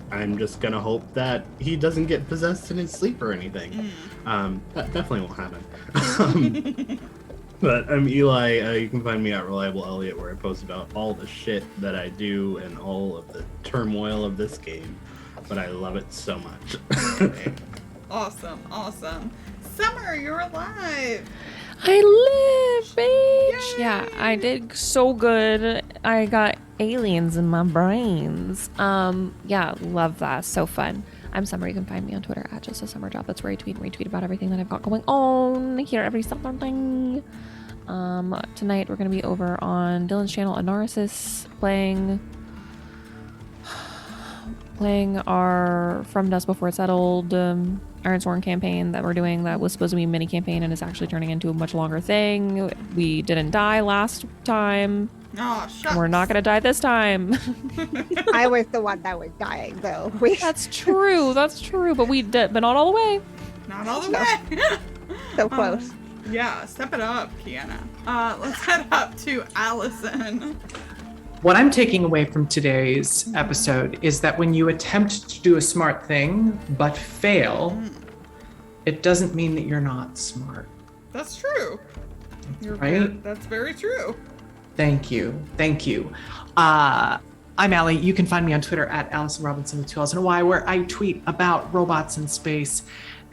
I'm just gonna hope that he doesn't get possessed in his sleep or anything. That definitely won't happen. But I'm Eli. You can find me at Reliable Elliot, where I post about all the shit that I do and all of the turmoil of this game. But I love it so much. Awesome. Summer, you're alive. I live, bitch. Yeah, I did so good. I got aliens in my brains. Yeah, love that. So fun. I'm Summer. You can find me on Twitter at just a summer job. That's where I tweet and retweet about everything that I've got going on here every Saturday. Tonight we're going to be over on Dylan's channel, Anarsis, playing our From Dust Before It Settled Ironsworn campaign that we're doing that was supposed to be a mini campaign and is actually turning into a much longer thing. We didn't die last time. Oh, shucks. We're not going to die this time. I was the one that was dying, though. That's true. That's true. But we did, but not all the way. Not all the No. way. So close. Yeah, step it up, Kienna. Let's head up to Allison. What I'm taking away from today's episode is that when you attempt to do a smart thing but fail, it doesn't mean that you're not smart. That's true. You're right? That's very true. Thank you. Thank you. I'm Allie. You can find me on Twitter at Allison Robinson with 2 L's and a Y, where I tweet about robots in space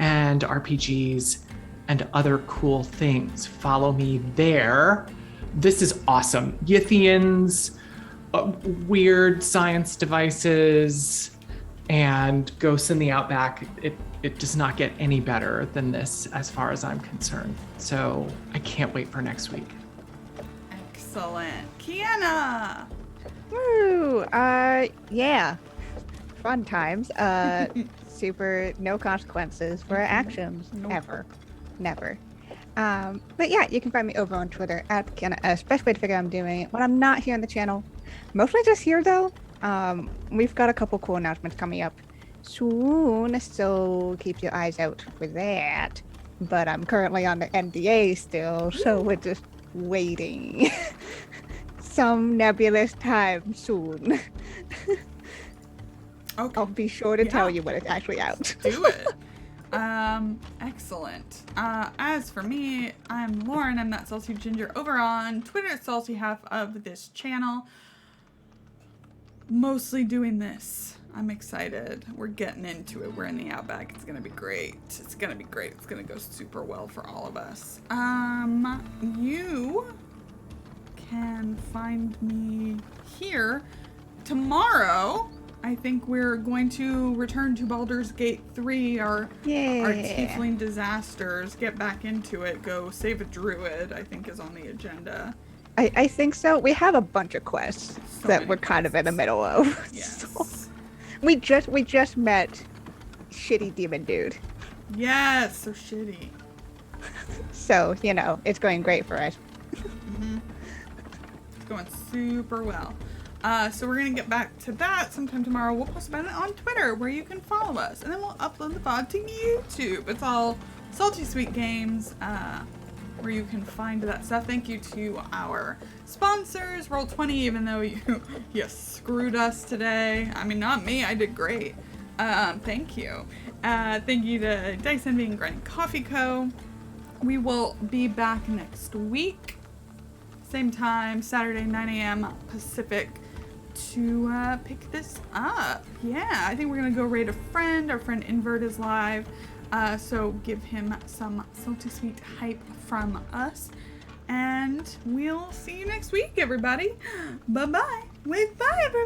and RPGs and other cool things. Follow me there. This is awesome. Yithians, weird science devices, and ghosts in the outback. It does not get any better than this as far as I'm concerned. So I can't wait for next week. Excellent. Kienna! Woo! Yeah. Fun times. Super no consequences for our actions. Nope. Ever. Never. But yeah, you can find me over on Twitter at Kienna. Best way to figure out I'm doing it when I'm not here on the channel. Mostly just here though. We've got a couple cool announcements coming up soon, so keep your eyes out for that. But I'm currently on the NDA still, so we're just waiting. Some nebulous time soon. Okay. I'll be sure to Yeah. tell you when it's actually out. Do it. Excellent. As for me, I'm Lauren. I'm that salty ginger over on Twitter at salty half of this channel. Mostly doing this. I'm excited. We're getting into it. We're in the outback. It's gonna be great. It's gonna be great. It's gonna go super well for all of us. You can find me here tomorrow. I think we're going to return to Baldur's Gate 3, our tiefling disasters, get back into it, go save a druid, I think is on the agenda. I think so. We have a bunch of quests So that many we're kind of in the quests. middle of. Yes. So, we just met shitty demon dude. Yes, so shitty. So, you know, it's going great for us. It's going super well. So we're gonna get back to that sometime tomorrow. We'll post about it on Twitter where you can follow us, and then we'll upload the VOD to YouTube. It's all Salty Sweet Games, where you can find that stuff. Thank you to our sponsors, Roll20, even though you screwed us today. I mean, not me, I did great. Thank you. Thank you to Dice Envy and Grinding Coffee Co. We will be back next week. Same time, Saturday, 9 a.m. Pacific, to pick this up. Yeah, I think we're gonna go raid a friend. Our friend Invert is live, so give him some salty sweet hype from us, and we'll see you next week, everybody. Bye bye. Wait, bye, everybody.